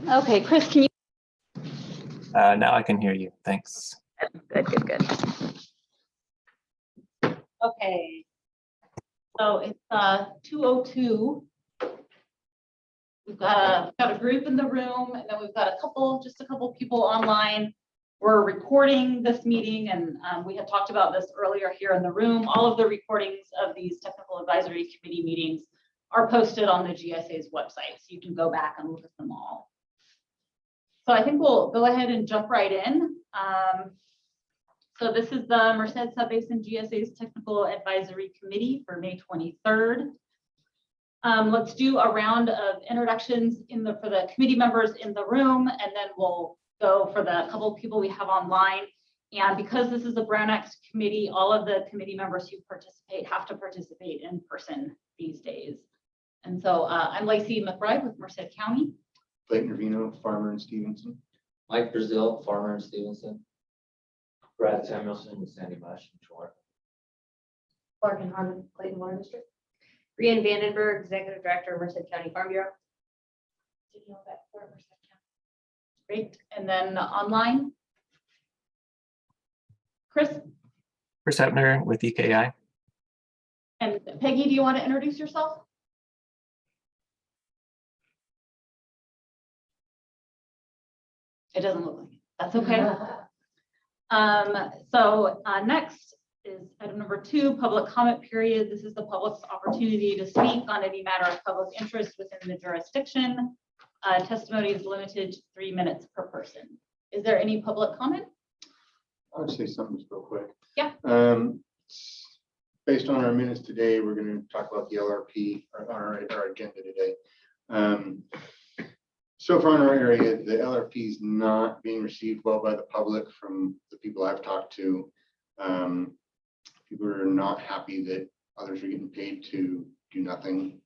Okay, Chris, can you? Now I can hear you. Thanks. Good. Okay. So it's 2:02. We've got a group in the room, and then we've got just a couple people online. We're recording this meeting, and we had talked about this earlier here in the room. All of the recordings of these technical advisory committee meetings are posted on the GSA's website, so you can go back and look at them all. So I think we'll go ahead and jump right in. So this is the Merced Subbasin GSA's Technical Advisory Committee for May 23rd. Let's do a round of introductions for the committee members in the room, and then we'll go for the couple of people we have online. And because this is a Brown Act committee, all of the committee members who participate have to participate in person these days. And so I'm Lacey McBride with Merced County. Clayton Ravino, farmer in Stevenson. Mike Brazil, farmer in Stevenson. Brad Samuelson with Sandy Mush and Chore. Clark and Harmon, Clayton Water District. Brian Vandenberg, Executive Director, Merced County Farm Bureau. Great. And then online, Chris Hebner with EKI. and Peggy, do you want to introduce yourself? It doesn't look like it. That's okay. So next is item number 2, public comment period. This is the public's opportunity to speak on any matter of public interest within the jurisdiction. Testimony is limited to 3 minutes per person. Is there any public comment? I would say something just real quick. Yeah. Based on our minutes today, we're going to talk about the LRP, our agenda today. So far in our area, the LRP is not being received well by the public from the people I've talked to. People are not happy that others are getting paid to do nothing.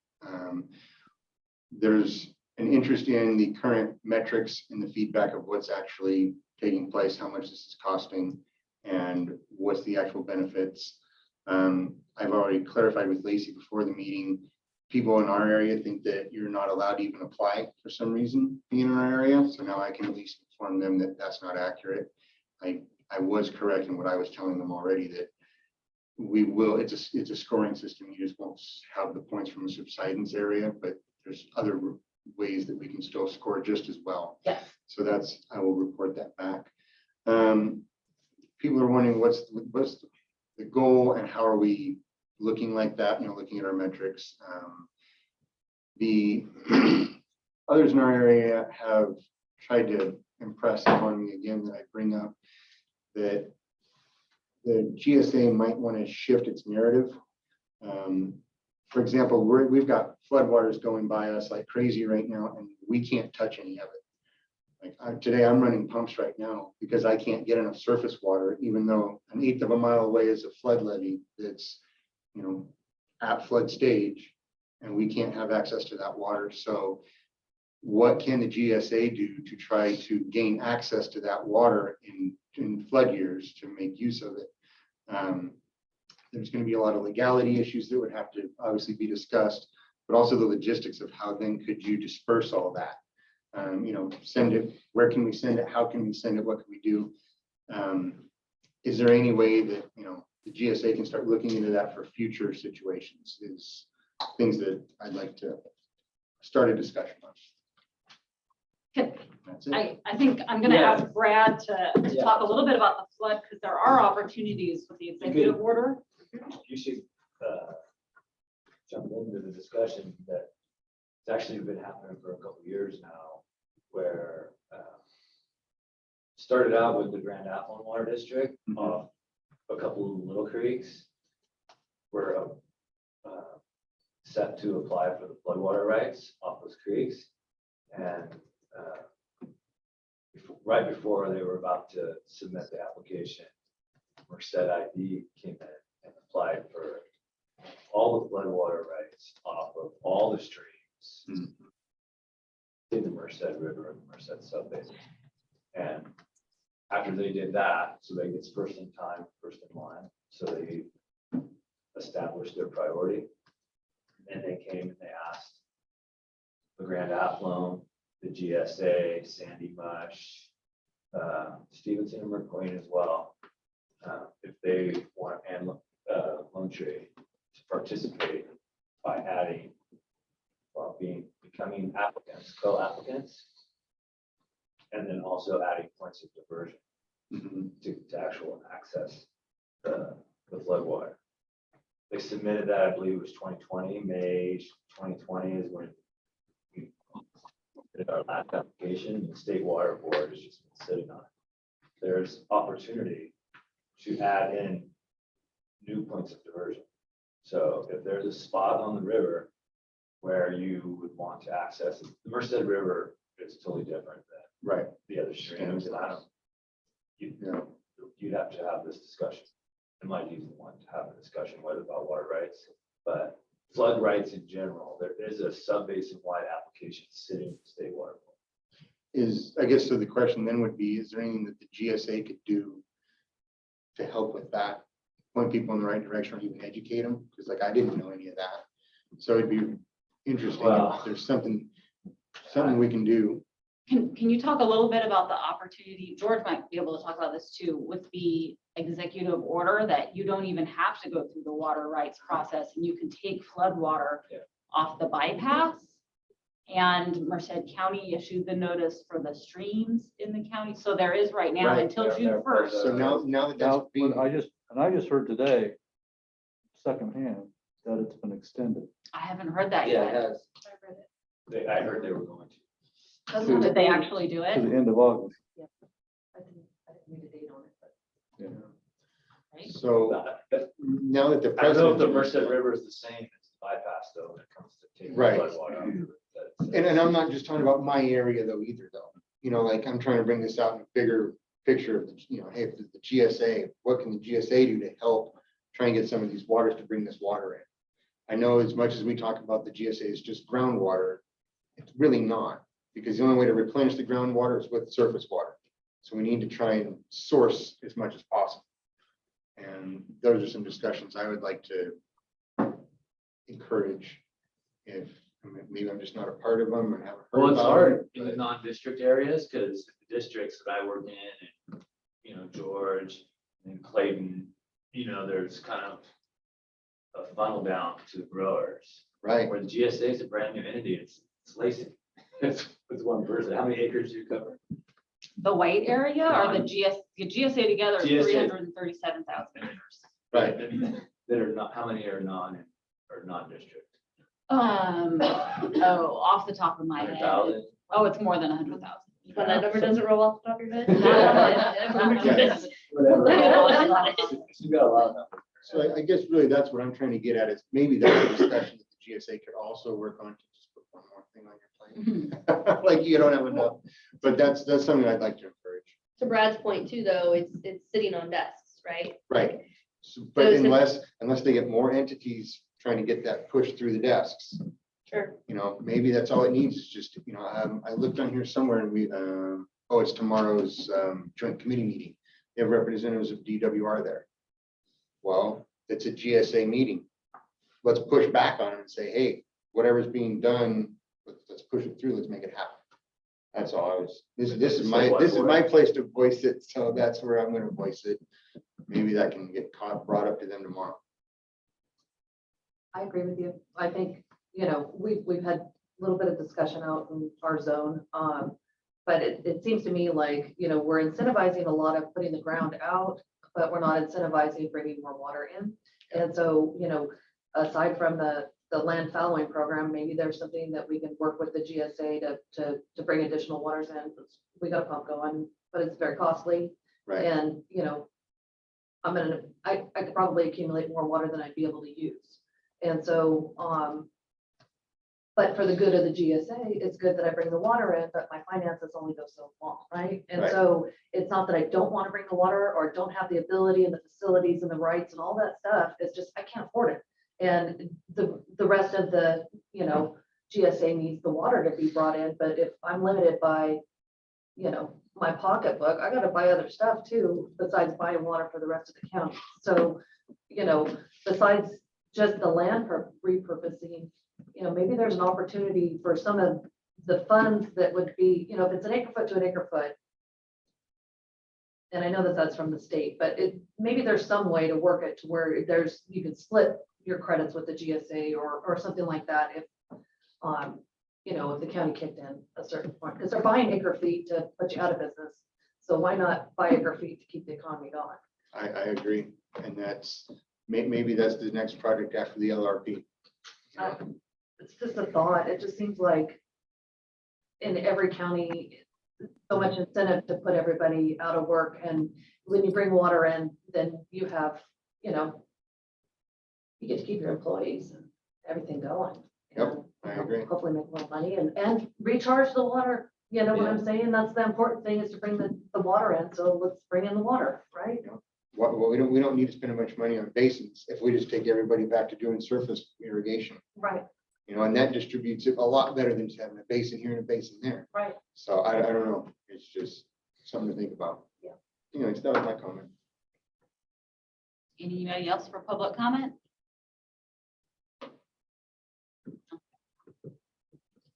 There's an interest in the current metrics and the feedback of what's actually taking place, how much this is costing, and what's the actual benefits. I've already clarified with Lacey before the meeting. People in our area think that you're not allowed to even apply for some reason being in our area. So now I can at least inform them that that's not accurate. I was correct in what I was telling them already, that we will, it's a scoring system. You just won't have the points from a subsidence area, but there's other ways that we can still score just as well. Yes. So I will report that back. People are wondering what's the goal and how are we looking like that, looking at our metrics. The others in our area have tried to impress upon me again that I bring up that the GSA might want to shift its narrative. For example, we've got floodwaters going by us like crazy right now, and we can't touch any of it. Like today, I'm running pumps right now because I can't get enough surface water, even though 1/8 of a mile away is a flood levee that's at flood stage, and we can't have access to that water. So what can the GSA do to try to gain access to that water in flood years to make use of it? There's going to be a lot of legality issues that would have to obviously be discussed, but also the logistics of how then could you disperse all that? Send it, where can we send it? How can we send it? What can we do? Is there any way that, the GSA can start looking into that for future situations? Is things that I'd like to start a discussion on. That's it. I think I'm going to ask Brad to talk a little bit about the flood, because there are opportunities with the executive order. You should jump into the discussion that it's actually been happening for a couple of years now, where started out with the Grand Affluent Water District off a couple of little creeks were set to apply for the floodwater rights off those creeks, and right before they were about to submit the application, Merced ID came in and applied for all the floodwater rights off of all the streams in the Merced River and the Merced Subbasin. And after they did that, so they get first in time, first in line, so they established their priority. And then they came and they asked the Grand Affluent the GSA, Sandy Mush, Stevenson and McLean as well. If they want, and Lone Tree to participate by adding, well, becoming applicants, co-applicants, and then also adding points of diversion to actual access the floodwater. They submitted that, I believe it was 2020, May 2020 is when we did our last application. The State Water Board has just been sitting on it. There's opportunity to add in new points of diversion. So if there's a spot on the river where you would want to access it, the Merced River is totally different than Right. the other streams, and you'd have to have this discussion. I might use the one to have a discussion, whether about water rights, but flood rights in general, there is a subbasin wide application sitting in the State Water Board. I guess, so the question then would be, is there anything that the GSA could do to help with that? Point people in the right direction or even educate them? Because like, I didn't know any of that. So it'd be interesting Well- if there's something we can do. Can you talk a little bit about the opportunity? George might be able to talk about this too, with the executive order that you don't even have to go through the water rights process and you can take flood water Yeah. off the bypass. And Merced County issued the notice for the streams in the county. So there is right now Right. until There- June there- first. So now that Now, that's being, I just heard today, secondhand, that it's been extended. I haven't heard that Yeah, it yet. has. I heard they were going to. Did they actually do To it? the end of August. I didn't read a date on it, but. Right? so now that the I don't know if the president. Merced River is the same as the bypass though, when it comes to taking Right. flood water out of it. And I'm not just talking about my area though either though. You know, like I'm trying to bring this out in a bigger picture of the, hey, if the GSA, what can the GSA do to help try and get some of these waters to bring this water in? I know as much as we talk about the GSA is just groundwater, it's really not, because the only way to replenish the groundwater is with surface water. So we need to try and source as much as possible. And those are some discussions I would like to encourage. If, I mean, maybe I'm just not a part of them and haven't heard Well, it's about hard it, in the but- non-district areas, because the districts that I work in, and, George and Clayton, there's kind of a funnel down to the growers. Right, Where the GSA is a brand new entity, it's Lacy. It's one person. How many acres do you cover? The white area or the GSA together is GSA. 337,000 acres. right. That are not, how many are non-district? Off the top of my head. 100,000? Oh, it's more than 100,000. When that number doesn't roll off the top of your head. Whatever. You got a lot of them. So I guess really that's what I'm trying to get at is maybe that's a discussion that the GSA could also work on to just put one more thing on your plate. Like you don't have enough, but that's something I'd like to encourage. To Brad's point too, though, it's sitting on desks, right? Right. But Those have- unless they get more entities trying to get that pushed through the desks, Sure. maybe that's all it needs is just, I looked on here somewhere and it's tomorrow's joint committee meeting. They have representatives of DWR there. Well, it's a GSA meeting. Let's push back on it and say, hey, whatever's being done, let's push it through, let's make it happen. That's all this is my place to voice it, so that's where I'm gonna voice it. Maybe that can get brought up to them tomorrow. I agree with you. I think, we've had a little bit of discussion out in our zone. But it seems to me like, we're incentivizing a lot of putting the ground out, but we're not incentivizing bringing more water in. And so, aside from the land fallowing program, maybe there's something that we can work with the GSA to bring additional waters in. We got a pump going, but it's very costly. Right, And, I could probably accumulate more water than I'd be able to use. And so, but for the good of the GSA, it's good that I bring the water in, but my finances only go so long, right? And Right. so it's not that I don't want to bring the water or don't have the ability and the facilities and the rights and all that stuff. It's just, I can't afford it. And the rest of the, GSA needs the water to be brought in, but if I'm limited by, my pocketbook, I gotta buy other stuff too, besides buying water for the rest of the county. So, besides just the land repurposing, maybe there's an opportunity for some of the funds that would be, you know, if it's an acre foot to an acre foot. And I know that that's from the state, but maybe there's some way to work it to where you can split your credits with the GSA or something like that if, you know, if the county kicked in a certain point, because they're buying acre feet to put you out of business. So why not buy acre feet to keep the economy going? I agree. And maybe that's the next project after the LRP. It's just a thought. It just seems like in every county, so much incentive to put everybody out of work. And when you bring water in, then you have, you know, you get to keep your employees and everything going. Yep, And, I you know, agree. Hopefully make more money and recharge the water. You know what I'm saying? That's the important thing, is to bring the water in. So let's bring in the water, right? Well, we don't need to spend much money on basins if we just take everybody back to doing surface irrigation. Right, You know, and that distributes it a lot better than just having a basin here and a basin there. right. So I don't know. It's just something to think about. Yeah. You know, it's not my comment. Anybody else for public comment?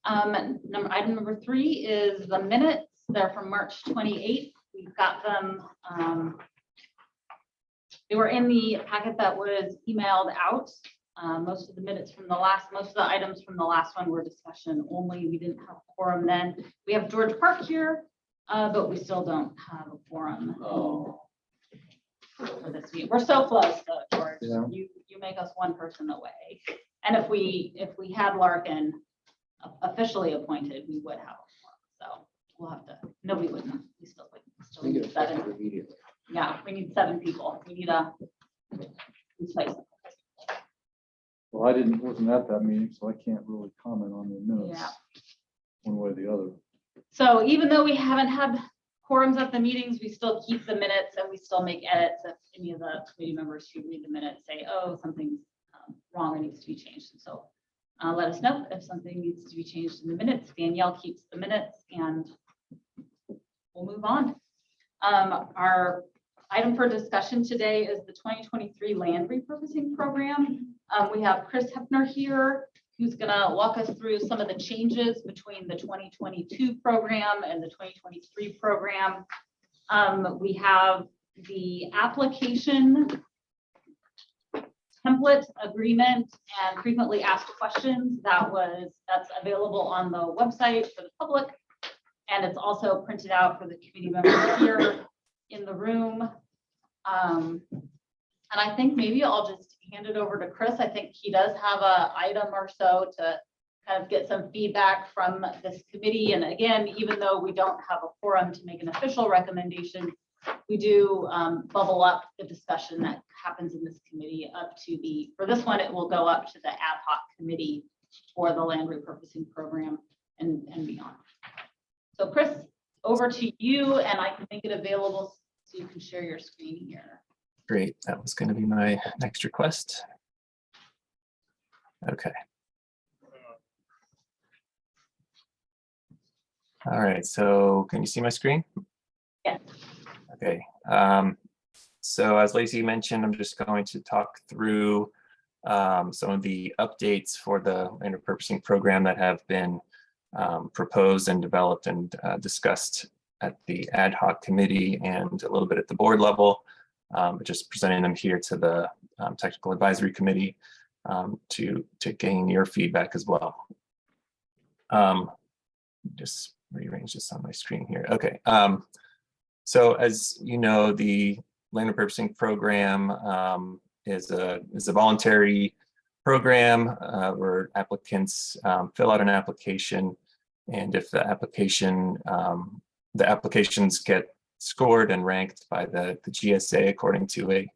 Item number 3 is the minutes. They're from March 28th. We've got them. They were in the packet that was emailed out. Most of the items from the last one were discussion only. We didn't have a quorum then. We have George Park here, but we still don't have a quorum Oh, for this meeting. We're so close though, George. Yeah. You make us one person away. And if we had Larkin officially appointed, we would have a quorum. So we'll have to, no, we wouldn't. We still We get need 7. effective immediately. Yeah, we need 7 people. We need a replacement. Well, wasn't at that meeting, so I can't really comment on the minutes. Yeah. One way or the other. So even though we haven't had quorums at the meetings, we still keep the minutes and we still make edits if any of the committee members who read the minutes say, oh, something's wrong or needs to be changed. And so let us know if something needs to be changed in the minutes. Danielle keeps the minutes and we'll move on. Our item for discussion today is the 2023 land repurposing program. We have Chris Hefner here, who's going to walk us through some of the changes between the 2022 program and the 2023 program. We have the application template agreement and frequently asked questions that's available on the website for the public. And it's also printed out for the committee members here in the room. And I think maybe I'll just hand it over to Chris. I think he does have an item or so to kind of get some feedback from this committee. And again, even though we don't have a forum to make an official recommendation, we do bubble up the discussion that happens in this committee up to for this one, it will go up to the ad hoc committee for the land repurposing program and beyond. So Chris, over to you, and I can make it available so you can share your screen here. Great. That was going to be my next request. Okay. All right. So can you see my screen? Yes. Okay. So as Lacey mentioned, I'm just going to talk through some of the updates for the land repurposing program that have been proposed and developed and discussed at the ad hoc committee and a little bit at the board level, but just presenting them here to the technical advisory committee to gain your feedback as well. Just rearrange this on my screen here. Okay. So as you know, the land repurposing program is a voluntary program where applicants fill out an application, and if the applications get scored and ranked by the GSA according to a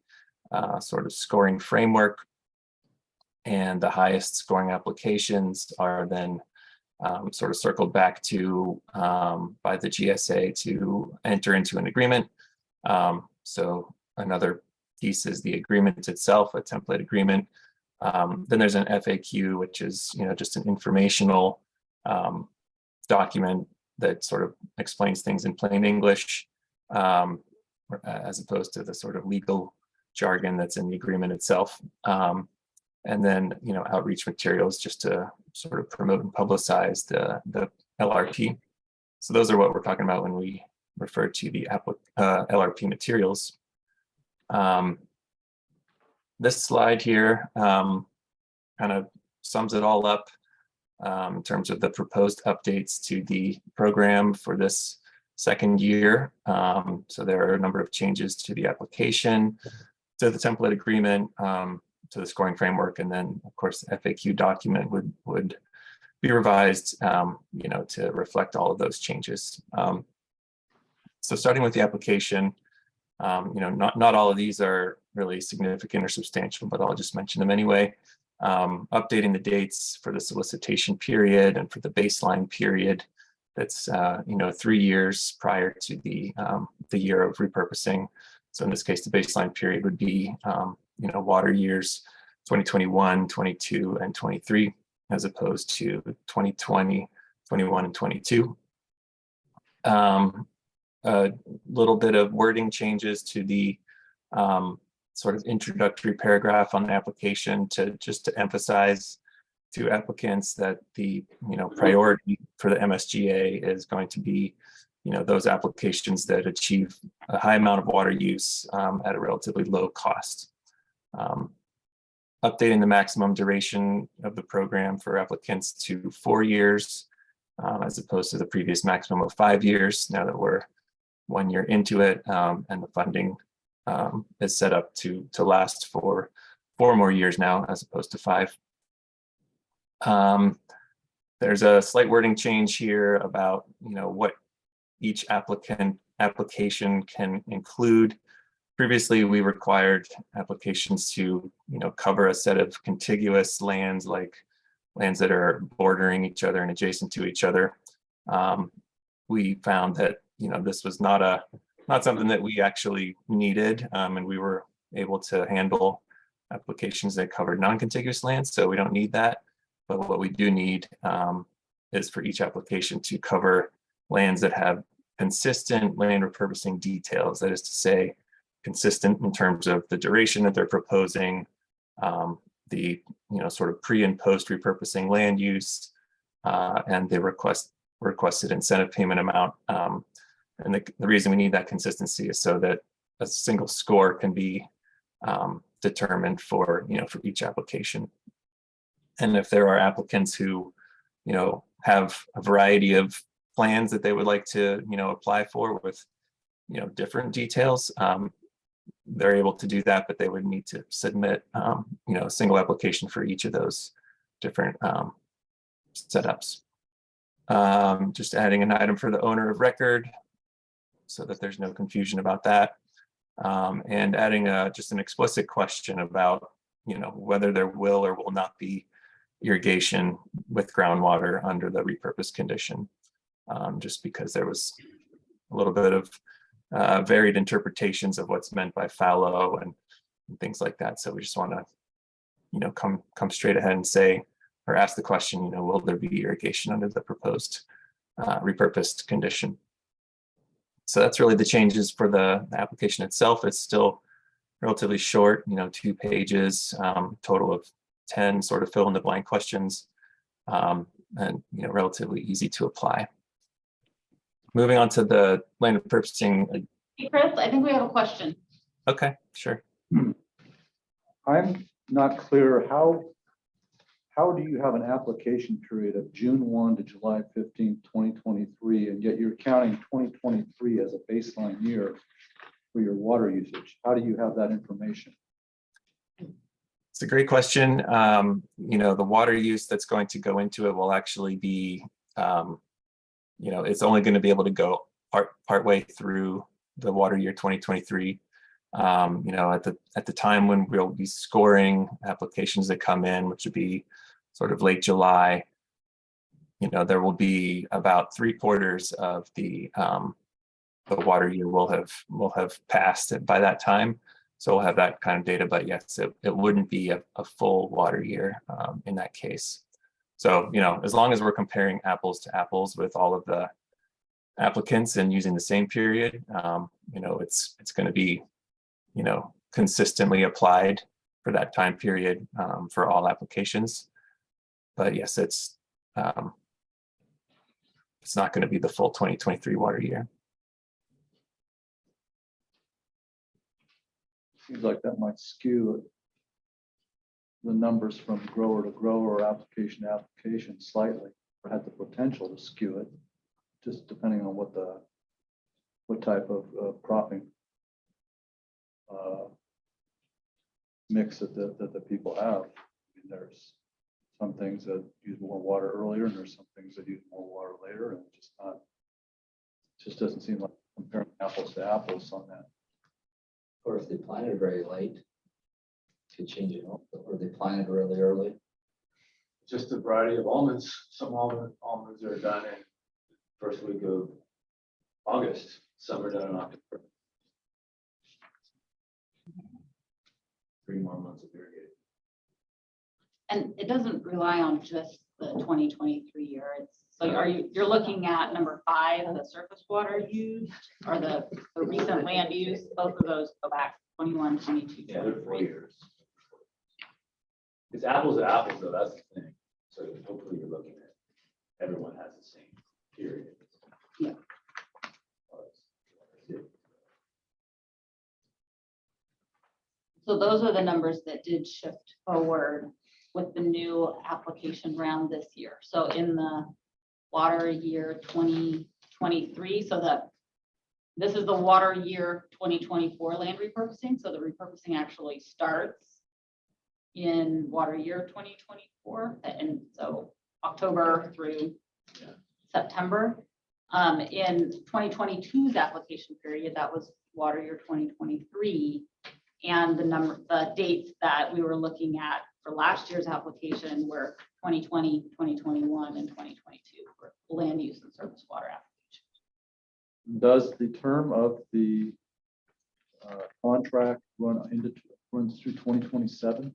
sort of scoring framework, and the highest scoring applications are then sort of circled back to by the GSA to enter into an agreement. So another piece is the agreement itself, a template agreement. Then there's an FAQ, which is just an informational document that sort of explains things in plain English, as opposed to the sort of legal jargon that's in the agreement itself. And then outreach materials just to sort of promote and publicize the LRP. So those are what we're talking about when we refer to the LRP materials. This slide here kind of sums it all up in terms of the proposed updates to the program for this second year. So there are a number of changes to the application, to the template agreement, to the scoring framework, and then of course the FAQ document would be revised, you know, to reflect all of those changes. So starting with the application, you know, not all of these are really significant or substantial, but I'll just mention them anyway. Updating the dates for the solicitation period and for the baseline period. That's you know, 3 years prior to the year of repurposing. So in this case, the baseline period would be you know, water years 2021, 22, and 23, as opposed to 2020, 21, and 22. A little bit of wording changes to the sort of introductory paragraph on the application to just to emphasize to applicants that the, you know, priority for the MSGA is going to be, you know, those applications that achieve a high amount of water use at a relatively low cost. Updating the maximum duration of the program for applicants to 4 years, as opposed to the previous maximum of 5 years, now that we're 1 year into it, and the funding is set up to last for 4 more years now, as opposed to 5. There's a slight wording change here about, you know, what each application can include. Previously, we required applications to, you know, cover a set of contiguous lands, like lands that are bordering each other and adjacent to each other. We found that, you know, this was not something that we actually needed, and we were able to handle applications that covered non-contiguous lands, so we don't need that. But what we do need is for each application to cover lands that have consistent land repurposing details. That is to say, consistent in terms of the duration that they're proposing, the, you know, sort of pre and post repurposing land use, and the requested incentive payment amount. And the reason we need that consistency is so that a single score can be determined for, you know, for each application. And if there are applicants who, you know, have a variety of plans that they would like to, you know, apply for with, you know, different details, they're able to do that, but they would need to submit, you know, a single application for each of those different setups. Just adding an item for the owner of record so that there's no confusion about that. And adding just an explicit question about, you know, whether there will or will not be irrigation with groundwater under the repurpose condition, just because there was a little bit of varied interpretations of what's meant by fallow and things like that. So we just want to, you know, come straight ahead and say, or ask the question, you know, will there be irrigation under the proposed repurposed condition? So that's really the changes for the application itself. It's still relatively short, you know, 2 pages, total of 10 sort of fill in the blank questions, and, you know, relatively easy to apply. Moving on to the land repurposing. Hey, Chris, I think we have a question. Okay, sure. I'm not clear, how do you have an application period of June 1 to July 15, 2023, and yet you're counting 2023 as a baseline year for your water usage? How do you have that information? It's a great question. You know, the water use that's going to go into it will actually be, you know, it's only going to be able to go partway through the water year 2023. You know, at the time when we'll be scoring applications that come in, which would be sort of late July, you know, there will be about 3/4 of the water year will have passed by that time. So we'll have that kind of data, but yes, it wouldn't be a full water year in that case. So, you know, as long as we're comparing apples to apples with all of the applicants and using the same period, you know, it's going to be, you know, consistently applied for that time period for all applications. But yes, it's it's not going to be the full 2023 water year. Seems like that might skew the numbers from grower to grower or application to application slightly, or had the potential to skew it, just depending on what type of cropping mix that the people have. I mean, there's some things that use more water earlier, and there's some things that use more water later, and it just doesn't seem like comparing apples to apples on that. Or if they planted very late, could change it up, or they planted really early. Just a variety of almonds. Some almonds are done in first week of August. Some are done in October. 3 more months of irrigating. And it doesn't rely on just the 2023 year. It's, so you're looking at number 5, the surface water used, or the recent land use, both of those go back 21, 22, Yeah, they're 4 23. years. It's apples to apples, though. That's the thing. So hopefully you're looking at everyone has the same period. Yeah. So those are the numbers that did shift forward with the new application round this year. So in the water year 2023, so this is the water year 2024 land repurposing. So the repurposing actually starts in water year 2024, and so October through September. In 2022's application period, that was water year 2023. And the dates that we were looking at for last year's application were 2020, 2021, and 2022 for land use and surface water application. Does the term of the contract runs through 2027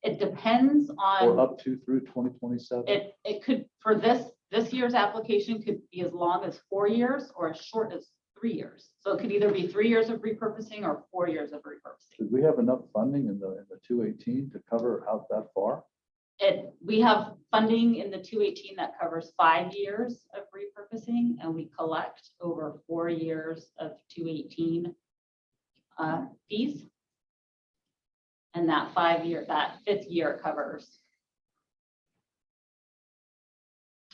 It depends or on, up to through 2027? it could, for this year's application could be as long as 4 years or as short as 3 years. So it could either be 3 years of repurposing or 4 years of repurposing. Did we have enough funding in the 218 to cover out that far? We have funding in the 218 that covers 5 years of repurposing, and we collect over 4 years of 218 fees. And that 5th year covers.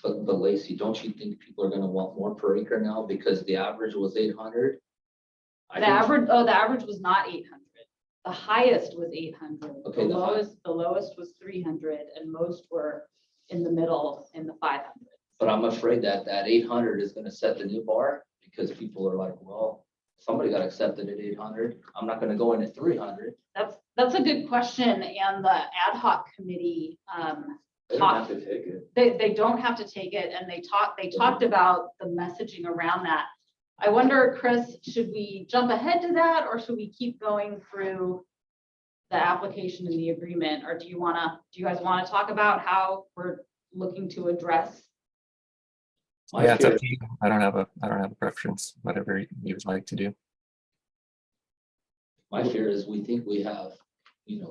But Lacey, don't you think people are gonna want more per acre now because the average was 800? The average was not 800. The highest was 800. Okay, The lowest was 300, and most were in the middle in the 500. But I'm afraid that 800 is gonna set the new bar because people are like, well, somebody got accepted at 800. I'm not gonna go in at 300. That's a good question, and the ad hoc committee, They don't have to take it. they don't have to take it, and they talked about the messaging around that. I wonder, Chris, should we jump ahead to that, or should we keep going through the application and the agreement, or do you guys wanna talk about how we're looking to address? Yeah, it's up to you. I don't have a preference, whatever you would like to do. My fear is we think we have,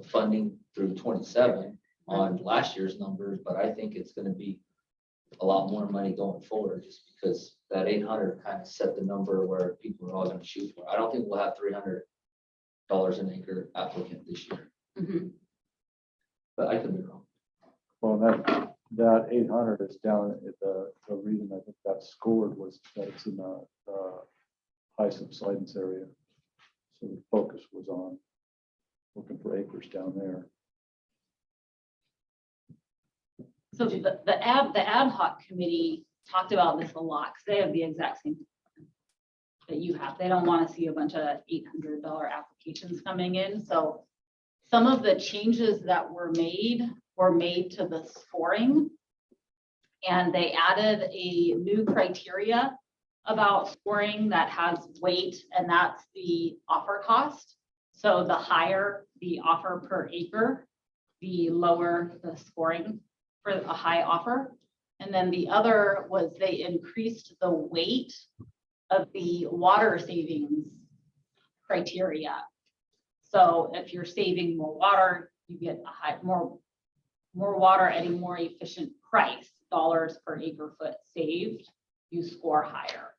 funding through 27 on last year's numbers, but I think it's gonna be a lot more money going forward just because that 800 kind of set the number where people are all gonna shoot for. I don't think we'll have $300 an acre applicant this year, Mhm. but I could be wrong. Well, that 800 is down at the reason I think that scored was that it's in the high subsidence area. So the focus was on looking for acres down there. So the ad hoc committee talked about this a lot, because they have the exact same that you have. They don't want to see a bunch of $800 applications coming in. So some of the changes that were made to the scoring. And they added a new criteria about scoring that has weight, and that's the offer cost. So the higher the offer per acre, the lower the scoring for a high offer. And then the other was they increased the weight of the water savings criteria. So if you're saving more water, you get more water at a more efficient price. dollars per acre foot saved, you score higher.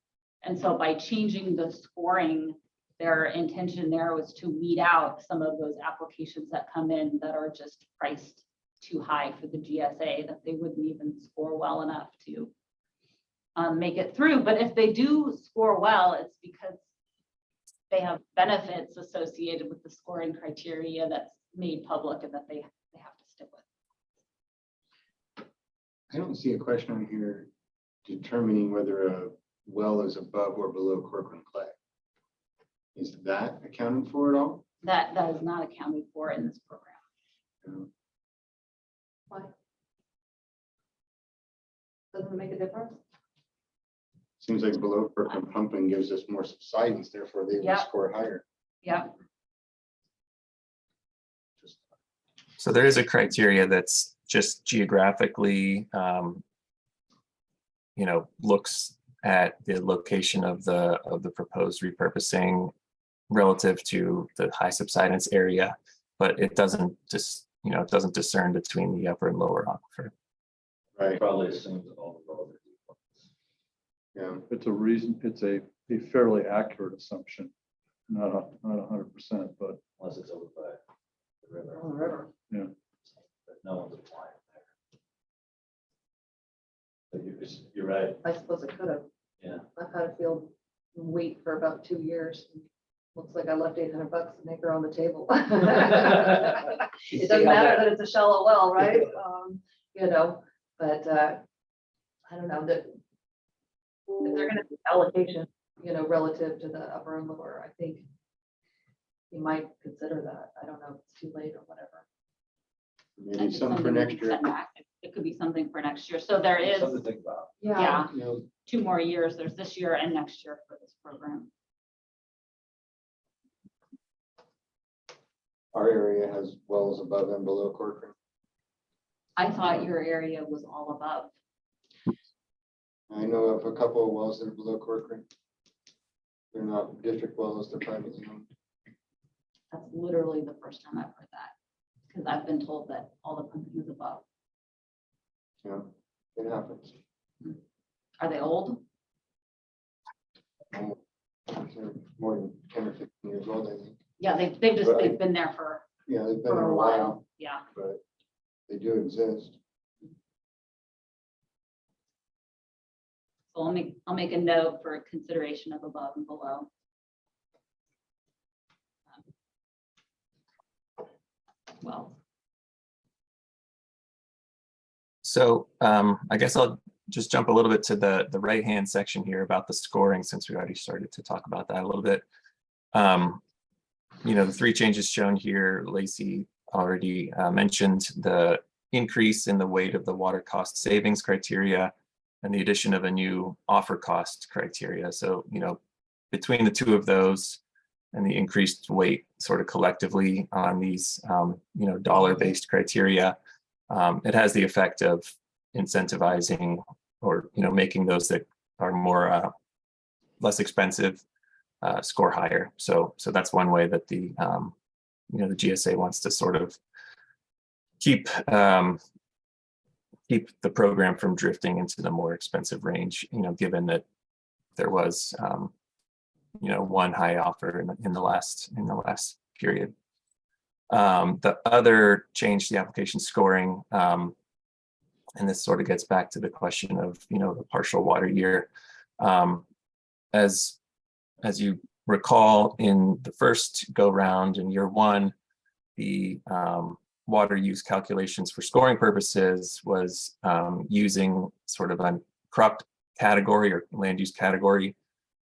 And so by changing the scoring, their intention there was to weed out some of those applications that come in that are just priced too high for the GSA, that they wouldn't even score well enough to make it through. But if they do score well, it's because they have benefits associated with the scoring criteria that's made public and that they have to stick with. I don't see a question on here determining whether a well is above or below Corcoran clay. Is that accounted for at all? That is not accounted for in this program. No. Why? Doesn't it make a difference? Seems like below Corcoran pumping gives us more subsidence, therefore they will Yeah. score higher. Yeah, So there is a criteria that's just geographically, looks at the location of the proposed repurposing relative to the high subsidence area, but it doesn't it doesn't discern between the upper and lower aquifer. Right, Probably assumes that all the wells are deep ones. yeah. It's a reason, it's a fairly accurate assumption, not 100%, but Unless it's over by the river. On the river. But no one's applying there. But you're right, I suppose it could have. yeah. I've had a field wait for about 2 years. Looks like I left $800 an acre on the table. It doesn't matter that it's a shallow well, right? But I don't know that if they're gonna do allocation, relative to the upper and lower, I think you might consider that. I don't know if it's too late or whatever. Maybe it's something for something we next can year. set back. It could be something for next year. So there is, Something to think about. yeah, You know, 2 more years. There's this year and next year for this program. our area has wells above and below Corcoran. I thought your area was all above. I know of a couple of wells that are below Corcoran. They're not district wells, they're privately owned. That's literally the first time I've heard that. Because I've been told that all the pumping is above. Yeah, it happens. Are they old? They're more than 10 or 15 years old, I think. Yeah, they've been there for Yeah, they've been there a while. Yeah. but they do exist. So I'll make a note for consideration of above and below. Well, So I guess I'll just jump a little bit to the right-hand section here about the scoring, since we already started to talk about that a little bit. The 3 changes shown here, Lacey already mentioned the increase in the weight of the water cost savings criteria and the addition of a new offer cost criteria. So, between the 2 of those and the increased weight sort of collectively on these, dollar-based criteria, it has the effect of incentivizing or, making those that are more less expensive score higher. So that's one way that the GSA wants to sort of keep the program from drifting into the more expensive range, given that there was one high offer in the last period. The other change, the application scoring, and this sort of gets back to the question of the partial water year. As you recall, in the first go round in year 1, the water use calculations for scoring purposes was using sort of a crop category or land use category,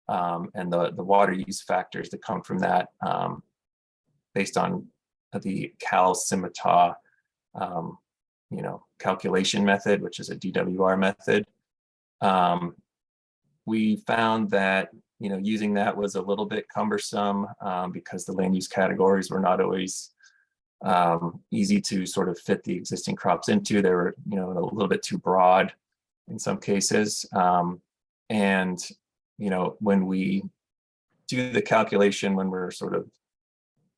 and the water use factors that come from that, based on the Cal Scimitar calculation method, which is a DWR method. We found that using that was a little bit cumbersome, because the land use categories were not always easy to sort of fit the existing crops into. They were a little bit too broad in some cases, and when we do the calculation, when we're sort of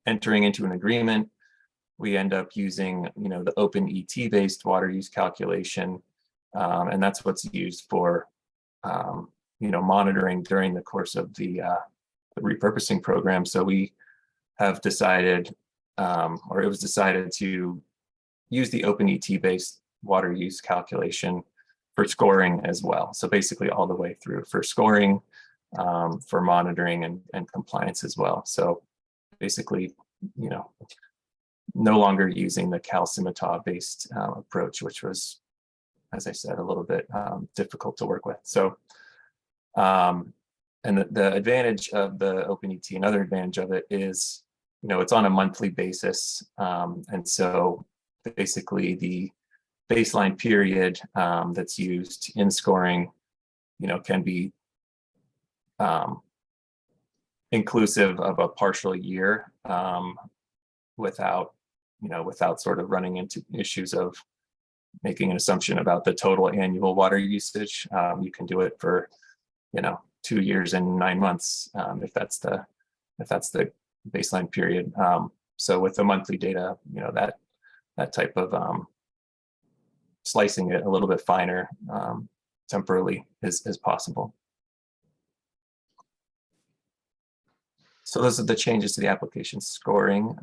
entering into an agreement, we end up using the open ET based water use calculation, And that's what's used for, monitoring during the course of the repurposing program. So we have decided, or it was decided to use the OpenET based water use calculation for scoring as well. So basically all the way through for scoring, for monitoring and compliance as well. So basically, no longer using the CalCimatah based approach, which was, as I said, a little bit difficult to work with. So, and the advantage of the OpenET, another advantage of it is, it's on a monthly basis. And so basically the baseline period that's used in scoring, can be inclusive of a partial year without sort of running into issues of making an assumption about the total annual water usage. You can do it for, 2 years and 9 months if that's the baseline period. So with the monthly data, that type of slicing it a little bit finer temporarily is possible. So those are the changes to the application scoring.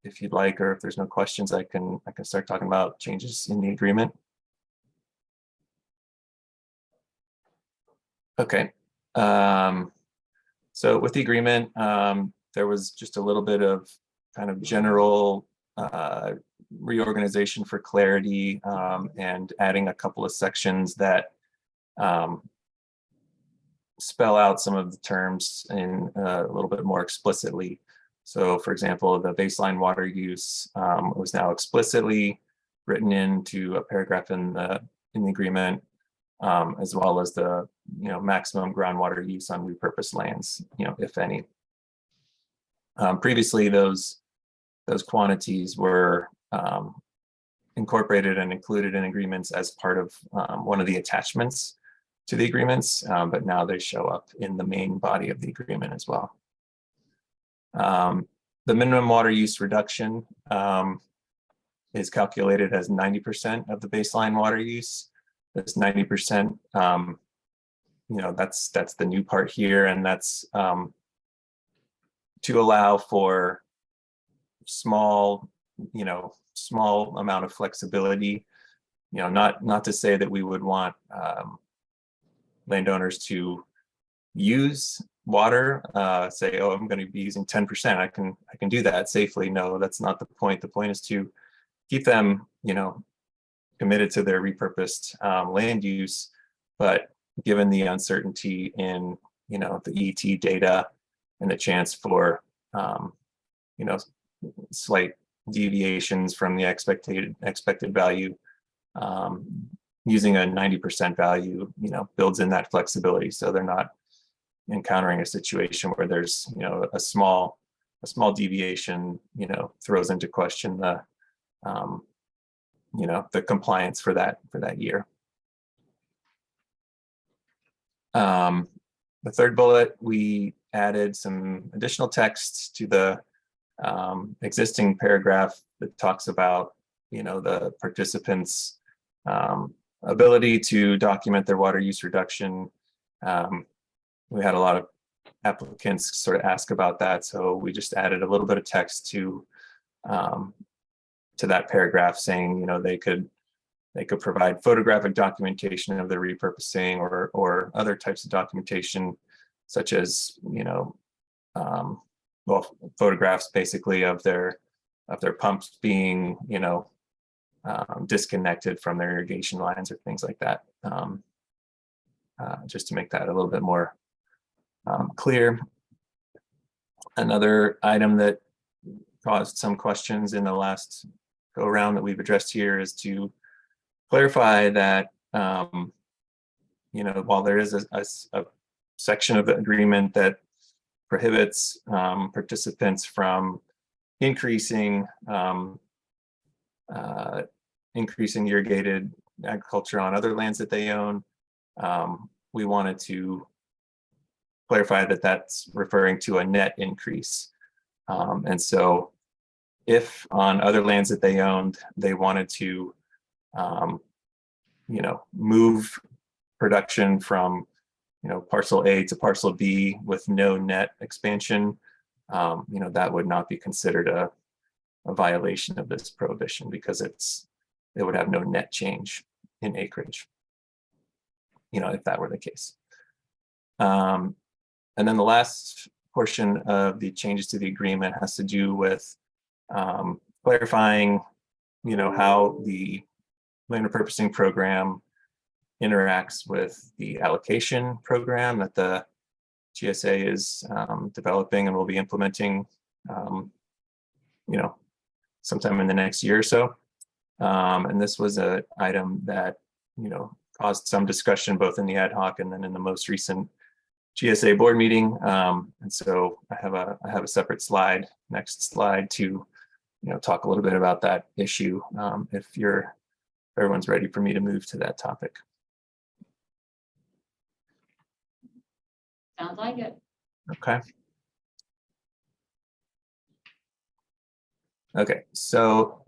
If you'd like, or if there's no questions, I can start talking about changes in the agreement. Okay. So with the agreement, there was just a little bit of kind of general reorganization for clarity, and adding a couple of sections that spell out some of the terms in a little bit more explicitly. So for example, the baseline water use was now explicitly written into a paragraph in the agreement, as well as the maximum groundwater use on repurposed lands, if any. Previously, those quantities were incorporated and included in agreements as part of one of the attachments to the agreements, but now they show up in the main body of the agreement as well. The minimum water use reduction is calculated as 90% of the baseline water use. This 90%, that's the new part here, and that's to allow for small amount of flexibility. Not to say that we would want landowners to use water, say, oh, I'm going to be using 10%. I can do that safely. No, that's not the point. The point is to keep them, committed to their repurposed land use, but given the uncertainty in, the ET data and the chance for, slight deviations from the expected value, using a 90% value, builds in that flexibility. So they're not encountering a situation where there's, a small deviation, throws into question the, the compliance for that year. The third bullet, we added some additional text to the existing paragraph that talks about, the participants' ability to document their water use reduction. We had a lot of applicants sort of ask about that, so we just added a little bit of text to that paragraph saying, they could provide photographic documentation of their repurposing or other types of documentation, such as, photographs basically of their pumps being, disconnected from their irrigation lines or things like that, just to make that a little bit more clear. Another item that caused some questions in the last go around that we've addressed here is to clarify that, while there is a section of the agreement that prohibits participants from increasing irrigated agriculture on other lands that they own, we wanted to clarify that that's referring to a net increase. And so if on other lands that they owned, they wanted to, move production from, parcel A to parcel B with no net expansion, that would not be considered a violation of this prohibition because it would have no net change in acreage, if that were the case. And then the last portion of the changes to the agreement has to do with clarifying, how the land repurposing program interacts with the allocation program that the GSA is developing and will be implementing, sometime in the next year or so. And this was an item that, caused some discussion both in the ad hoc and then in the most recent GSA board meeting. And so I have a separate slide, next slide, to talk a little bit about that issue, if everyone's ready for me to move to that topic. Sounds like it. Okay. Okay, so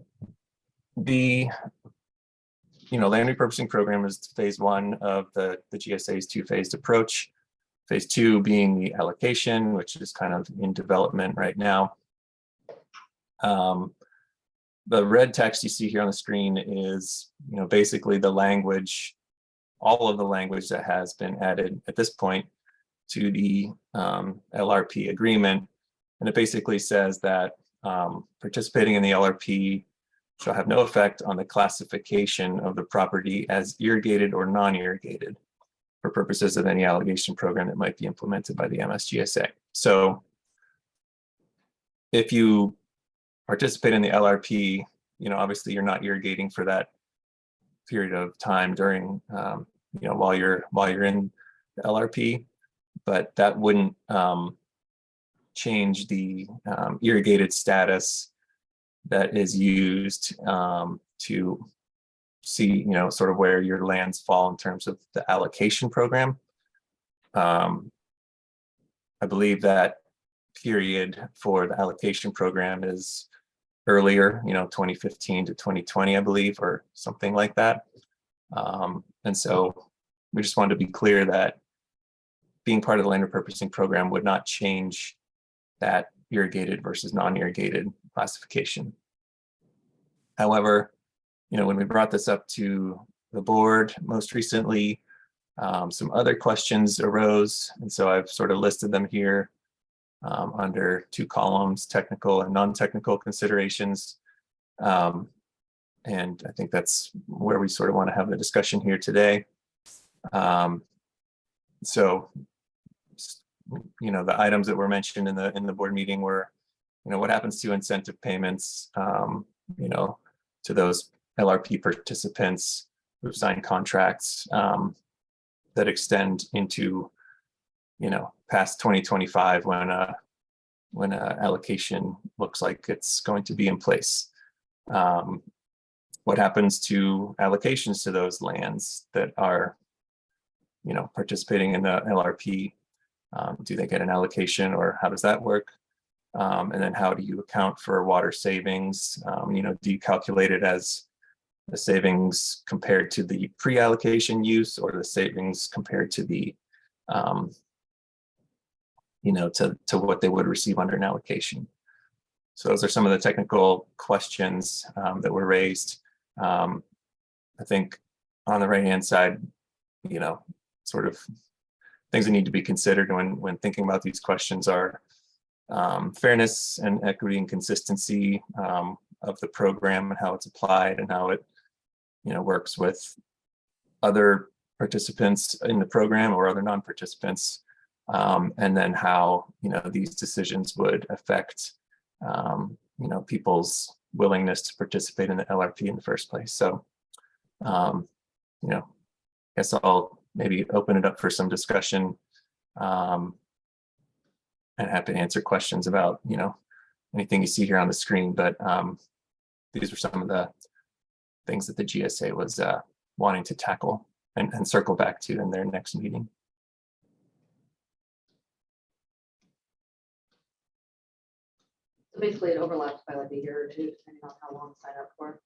the land repurposing program is phase one of the GSA's two-phased approach. Phase two being the allocation, which is kind of in development right now. The red text you see here on the screen is, basically the language, all of the language that has been added at this point to the LRP agreement. And it basically says that participating in the LRP shall have no effect on the classification of the property as irrigated or non-irrigated for purposes of any allocation program that might be implemented by the MSGSA. So if you participate in the LRP, obviously you're not irrigating for that period of time during, while you're in the LRP, but that wouldn't change the irrigated status that is used to see, sort of where your lands fall in terms of the allocation program. I believe that period for the allocation program is earlier, 2015 to 2020, I believe, or something like that. And so we just wanted to be clear that being part of the land repurposing program would not change that irrigated versus non-irrigated classification. However, when we brought this up to the board most recently, some other questions arose. And so I've sort of listed them here under two columns, technical and non-technical considerations. And I think that's where we sort of want to have the discussion here today. So, the items that were mentioned in the board meeting were, what happens to incentive payments, to those LRP participants who've signed contracts that extend into, past 2025 when a allocation looks like it's going to be in place. What happens to allocations to those lands that are, participating in the LRP? Do they get an allocation, or how does that work? And then how do you account for water savings? Do you calculate it as the savings compared to the pre-allocation use, or the savings compared to the, to what they would receive under an allocation? So those are some of the technical questions that were raised. I think on the right-hand side, sort of things that need to be considered when thinking about these questions are fairness and equity and consistency of the program and how it's applied and how it works with other participants in the program or other non-participants, and then how these decisions would affect people's willingness to participate in the LRP in the first place. So I guess I'll maybe open it up for some discussion, and happy to answer questions about anything you see here on the screen. But these are some of the things that the GSA was wanting to tackle and circle back to in their next meeting. So basically it overlaps by like a year or two, depending on how long to sign up for.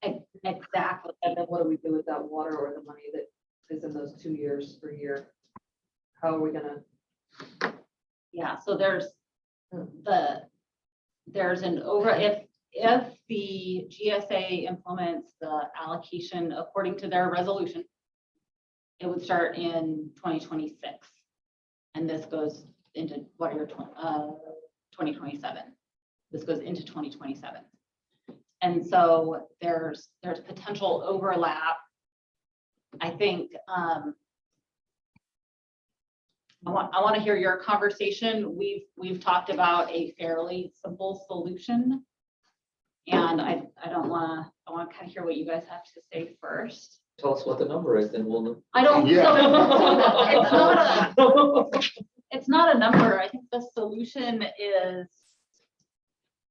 Exactly. And then what do we do with that water or the money that is in those 2 years per year? How are we gonna? Yeah, so there's Hmm. there's an if the GSA implements the allocation according to their resolution, it would start in 2026. And this goes into what are your 2027. This goes into 2027. And so there's potential overlap. I think I want to hear your conversation. We've talked about a fairly simple solution. And I want to kind of hear what you guys have to say first. Tell us what the number is, then we'll know. I don't, Yeah. so it's not a number. I think the solution is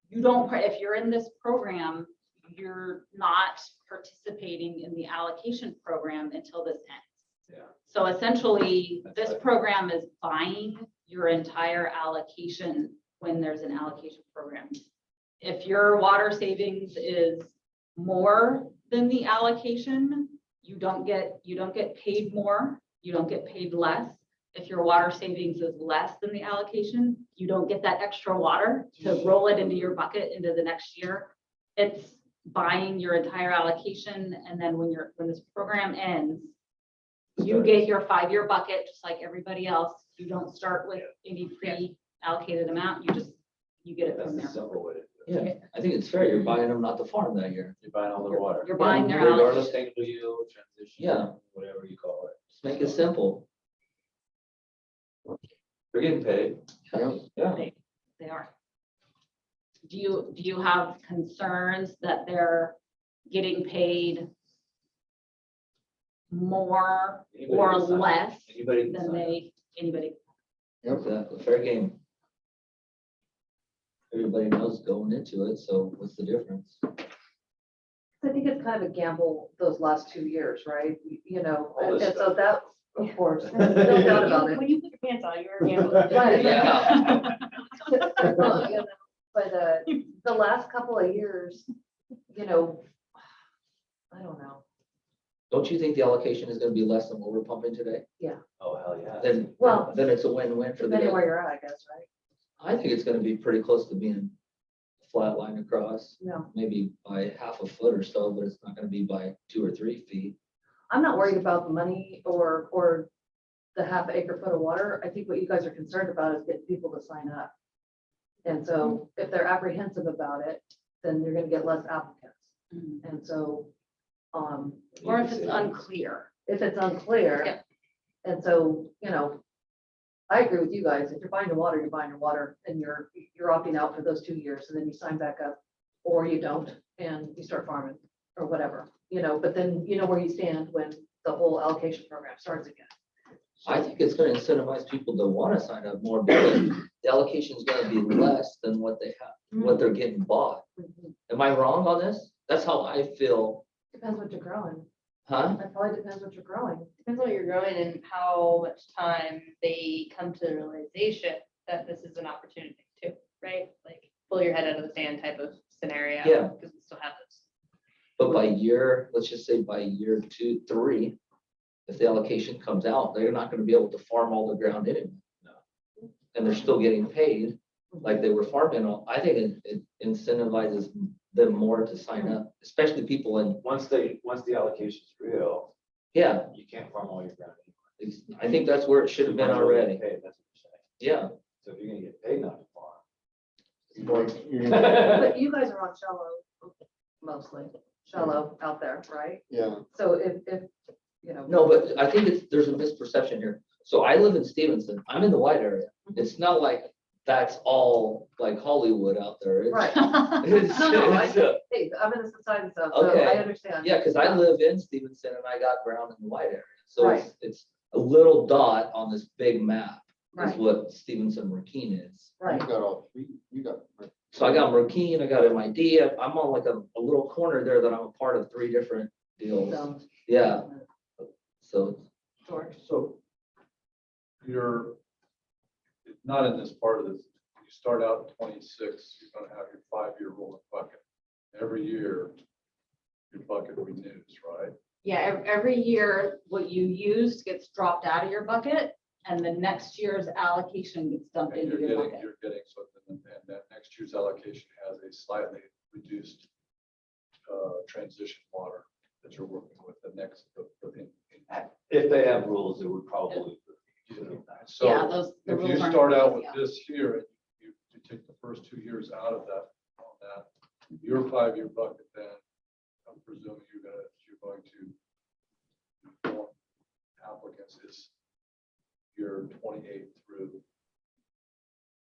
you don't, if you're in this program, you're not participating in the allocation program until this ends. Yeah. So essentially, That's this right. program is buying your entire allocation when there's an allocation program. If your water savings is more than the allocation, you don't get paid more, you don't get paid less. If your water savings is less than the allocation, you don't get that extra water to roll it into your bucket into the next year. It's buying your entire allocation, and then when this program ends, you get your 5-year bucket just like everybody else. You don't start with any pre-allocated amount. You get it That's from the there. simple way to do it. Yeah, I think it's fair. You're buying them not to farm that year. You're buying all the water. You're buying their Regardless, allocation. technical yield, transition. Yeah. Whatever you call it. Just make it simple. They're getting paid. Yeah. They are. Do you have concerns that they're getting paid more Anybody or can sign up. less Anybody can than sign up. anybody? Yep. Exactly, fair game. Everybody knows going into it, so what's the difference? I think it's kind of a gamble those last 2 years, right? You know, All and this so stuff. that, of course, no doubt about it. When you put your pants on, you're gambling. Right. Yeah. Well, you know, but the last couple of years, you know, I don't know. Don't you think the allocation is gonna be less than what we're pumping today? Oh, hell yeah. Then, Well, then it's a win-win for depending where the, you're at, I guess, right? I think it's gonna be pretty close to being flat line across, Yeah. maybe by half a foot or so, but it's not gonna be by 2 or 3 feet. I'm not worried about the money or the half acre foot of water. I think what you guys are concerned about is getting people to sign up. And so if they're apprehensive about it, then you're gonna get less applicants. Mhm. And so, Or if it's unclear. if it's unclear. Yep. And so, you know, I agree with you guys. If you're buying your water, you're buying your water and you're opting out for those 2 years and then you sign back up. Or you don't and you start farming or whatever, you know, but then you know where you stand when the whole allocation program starts again. I think it's gonna incentivize people to wanna sign up more because the allocation is gonna be less than what they have, what they're getting bought. Am I wrong on this? That's how I feel, Depends what you're growing. huh? That probably depends what you're growing. Depends on what you're growing and how much time they come to the realization that this is an opportunity too, right? Like pull your head out of the sand type of scenario. Yeah. Because we still have this. But by year, let's just say by year 2, 3, if the allocation comes out, they're not gonna be able to farm all the ground anyway. No. And they're still getting paid like they were farming. I think it incentivizes them more to sign up, especially people in, Once the allocation's real, yeah, you can't farm all your ground anymore. I think that's where it should have been You're gonna already. get paid, that's what Yeah, you're saying. So if you're gonna get paid not to farm. You're gonna- But you guys are on shallow, mostly shallow out there, right? Yeah, So if, you know. no, but I think there's a misperception here. So I live in Stevenson. I'm in the white area. It's not like that's all like Hollywood out there. It's- Right. It's, No, I it's, Hey, I'm in the society stuff, so Okay. I understand. yeah, because I live in Stevenson and I got ground in the white area. So Right. it's a little dot on this big map is Right, what Stevenson Merkeen is. right. you got all three, you got. So I got Merkeen, I got MID. I'm on like a little corner there that I'm a part of 3 different deals. So, Yeah, so George. So you're not in this part of this you start out in 26, you're gonna have your 5-year rolling bucket. Every year, your bucket renews, right? Yeah, every year, what you used gets dropped out of your bucket, and the next year's allocation gets dumped And into your bucket. you're getting, so then, and that next year's allocation has a slightly reduced transition water that you're working with the next. If they have rules, it would probably. So Yeah, those, the if you rules aren't start out always, with yeah. this here, and you take the first 2 years out of that, on that, your 5-year bucket, then I'm presuming you're going to form applicants is year 28 through.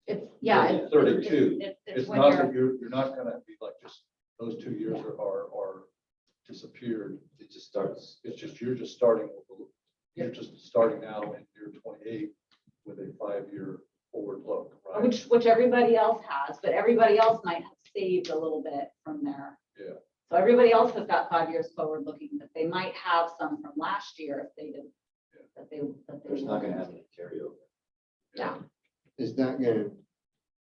It's, yeah. 32. It's when not you're- that you're not gonna be like, just those 2 years are disappeared. It just starts. It's just, you're just starting now in year 28 with a 5-year forward look, right? Which everybody else has, but everybody else might have saved a little bit from there. Yeah. So everybody else has got 5 years forward looking, but they might have some from last year if they did. Yeah. That they. There's not gonna have any carryover. Yeah. Is that gonna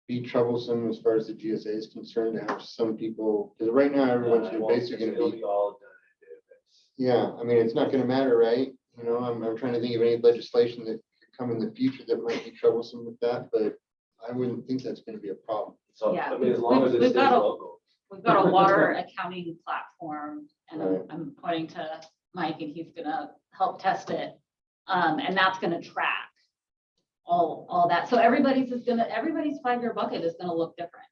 be troublesome as far as the GSA is concerned to have some people, because right now everyone's basically It'll gonna be, be all done in advance. yeah, I mean, it's not gonna matter, right? You know, I'm trying to think of any legislation that could come in the future that might be troublesome with that, but I wouldn't think that's gonna be a problem. So, Yeah, I mean, as long as it we've stays got a- local. We've got a water accounting platform and Right. I'm pointing to Mike and he's gonna help test it. And that's gonna track all that. So everybody's 5-year bucket is gonna look different.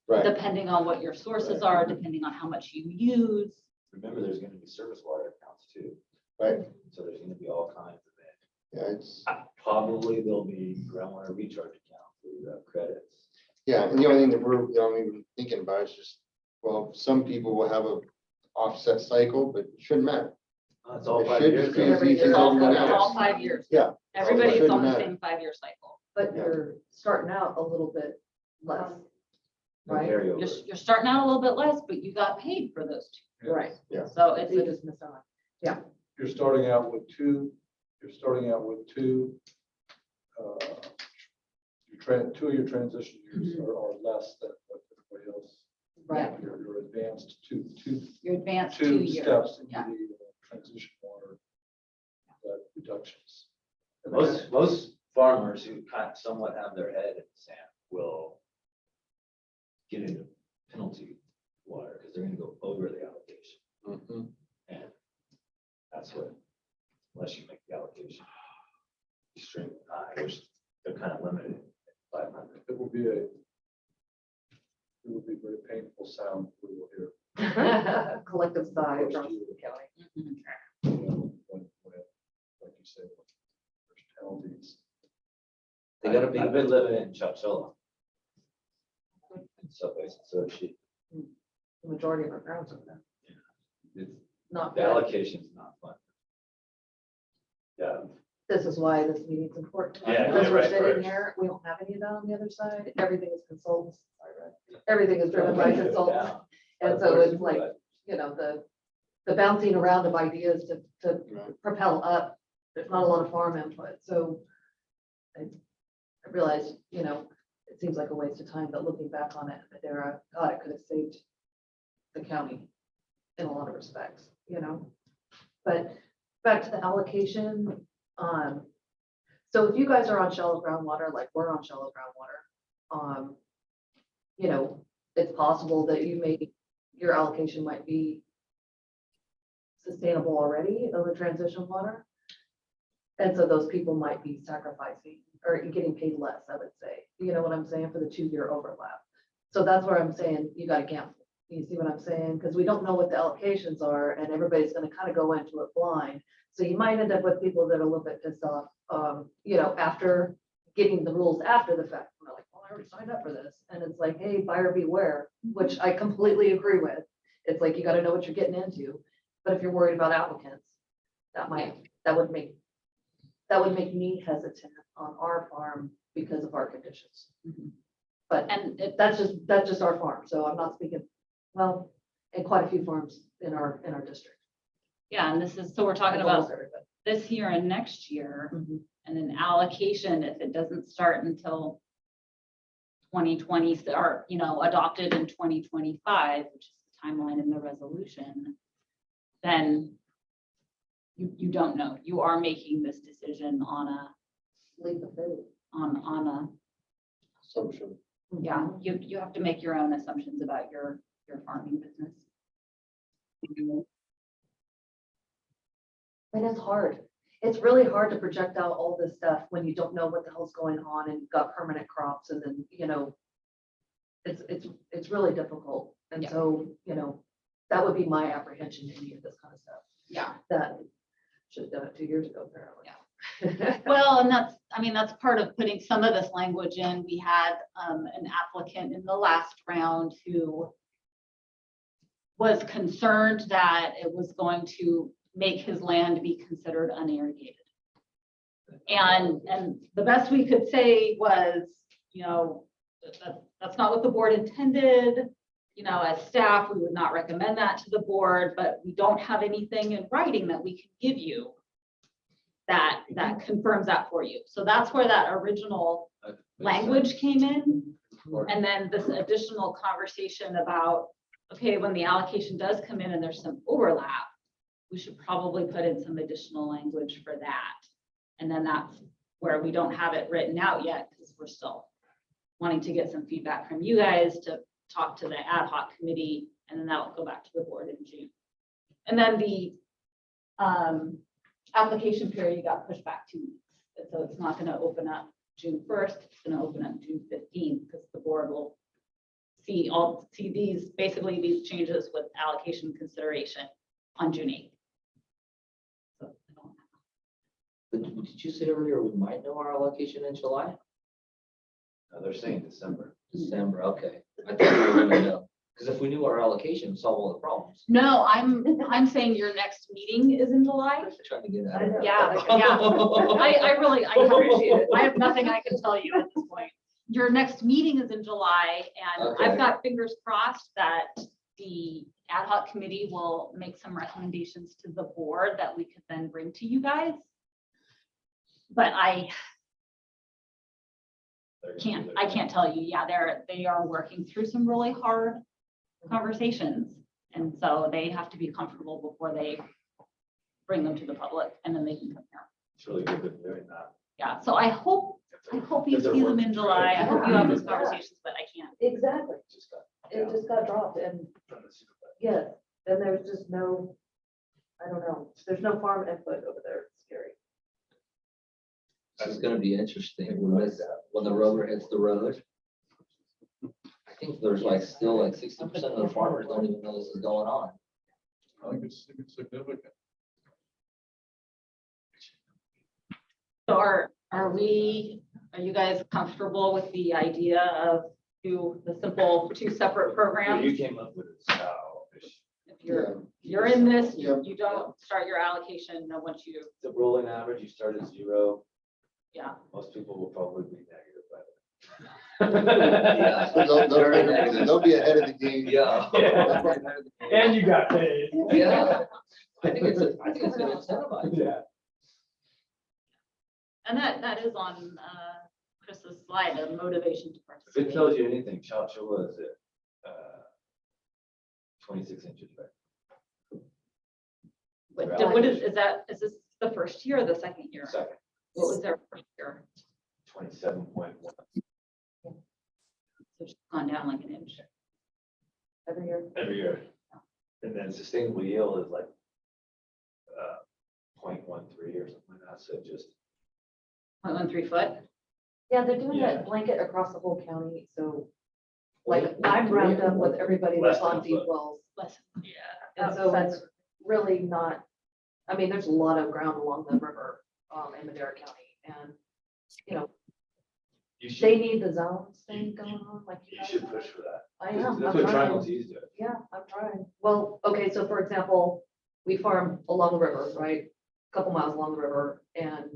Right, Depending on what your sources are, depending on how much you use. Remember, there's gonna be service water accounts too. right, So there's gonna be all kinds of it. yeah, it's, Probably there'll be groundwater recharge accounts where you have credits. yeah, and the only thing that we're, even thinking about is just, well, some people will have a offset cycle, but it shouldn't matter. It's all It 5 should years. just be ago. as easy as It's all, everyone it's all else. 5 years. Yeah. Everybody's Shouldn't on the matter. same 5-year cycle. But Yeah. you're starting out a little bit less, No right? carryover. You're starting out a little bit less, but you got paid for those 2. Yeah. Right. Yeah. So So it's, you just missed out. You're starting out with two, two of your transition years are less than what everybody else. Right. You're advanced two you're advanced 2 years. steps into Yeah. the transition water reductions. Most farmers who kind of somewhat have their head in the sand will get into penalty water because they're gonna go over the allocation. Mhm. And that's what, unless you make the allocation extremely high, which they're kind of limited at 500. It will be a very painful sound we will hear. Collective sigh First across year. the county. Mhm. When, like you said, there's penalties. They gotta be. I've been living in Chowchilla. In Subbasin, so she, The majority of our grounds are there. it's, Not the good. allocation's not fun. Yeah, This is why this meeting's important. Yeah, Because yeah, we're right, sitting right. here, we don't have any of that on the other side. Everything is consultants. Sorry, Red. Everything is driven by consultants. And so it's like, you know, the bouncing around of ideas to Right. propel up. There's not a lot of farm input, so I realized, you know, it seems like a waste of time, but looking back on it, Madeira, God, it could have saved the county in a lot of respects, you know? But back to the allocation, so if you guys are on shallow groundwater, like we're on shallow groundwater, you know, it's possible that your allocation might be sustainable already of the transition water. And so those people might be sacrificing or getting paid less, I would say, you know what I'm saying, for the 2-year overlap. So that's where I'm saying you gotta gamble. You see what I'm saying? Because we don't know what the allocations are and everybody's gonna kind of go into it blind. So you might end up with people that are a little bit pissed off, you know, after getting the rules after the fact. And they're like, well, I already signed up for this. And it's like, hey, buyer beware, which I completely agree with. It's like, you gotta know what you're getting into. But if you're worried about applicants, that would make me hesitant on our farm because of our conditions. Mhm. But, And it, that's just our farm, so I'm not speaking, well, and quite a few farms in our district. yeah, and so we're talking about Almost everybody. this year and next year, Mhm. and an allocation, if it doesn't start until 2020 or, adopted in 2025, which is the timeline in the resolution, then you don't know. You are making this decision on a, Leap of faith. on a, Social. yeah, you have to make your own assumptions about your farming business. And it's hard. It's really hard to project out all this stuff when you don't know what the hell's going on and you've got permanent crops and then, it's really difficult. And Yeah. so, that would be my apprehension to any of this kind of stuff. Yeah. That should have done it 2 years ago, apparently. Well, and that's part of putting some of this language in. We had an applicant in the last round who was concerned that it was going to make his land be considered unirrigated. And the best we could say was, that's not what the board intended. As staff, we would not recommend that to the board, but we don't have anything in writing that we can give you that confirms that for you. So that's where that original language came in. And then this additional conversation about, okay, when the allocation does come in and there's some overlap, we should probably put in some additional language for that. And then that's where we don't have it written out yet because we're still wanting to get some feedback from you guys to talk to the ad hoc committee, and then that will go back to the board in June. And then the application period got pushed back 2 weeks. And so it's not going to open up June 1st, it's going to open up June 15th because the board will see basically these changes with allocation consideration on June 8th. So, But did you say earlier we might know our allocation in July? No, they're saying December. December, okay. I thought we were gonna know, because if we knew our allocation, solve all the problems. no, I'm saying your next meeting is in July. Trying to get out of that. Yeah, I really appreciate it. I have nothing I can tell you at this point. Your next meeting is in July, and Okay. I've got fingers crossed that the ad hoc committee will make some recommendations to the board that we could then bring to you guys. But I can't tell you. Yeah, they are working through some really hard conversations. And so they have to be comfortable before they bring them to the public, and then they can come here. It's really good that they're doing that. Yeah, so I hope you If they're see them working in through July. it. I hope you have those Yeah. conversations, but I can't. Exactly. Just got- It just got dropped and from the supervisor. yes, and there's just no, I don't know, there's no farm input over there. It's scary. It's gonna be interesting when the rubber hits the road. I think there's still 60% of the farmers don't even know this is going on. I think it's significant. So are you guys comfortable with the idea of two separate What programs? you came up with is how If you're in this, Yeah. you don't start your allocation, and then once you, the rolling average, you start at 0. yeah. Most people will probably be negative, but. Yeah. They'll be ahead of the game. Yeah. And you got paid. Yeah. I think it's gonna incentivize. Yeah. And that is on Chris's slide, a motivation to If it participate. tells you anything, Chowchilla is at 26 inches, right? What is this the first year or the second year? Second, What was their first year? 27.1. So it's gone down like an inch. Every year. Every year. And then sustainable yield is 0.13 or something like that, so just. 0.13 foot. Yeah, they're doing Yeah. that blanket across the whole county, so I'm rounded up with everybody that's Less than on a deep foot. wells. Less. Yeah. And so it's really not, I mean, there's a lot of ground along the river in Madera County and, You they should, need the zones thing going on like you you guys should have. push for that. I am. That's I'm what trying. Triangle T's do. Yeah, I'm trying. Well, okay, so for example, we farm along the river, right? A couple miles along the river and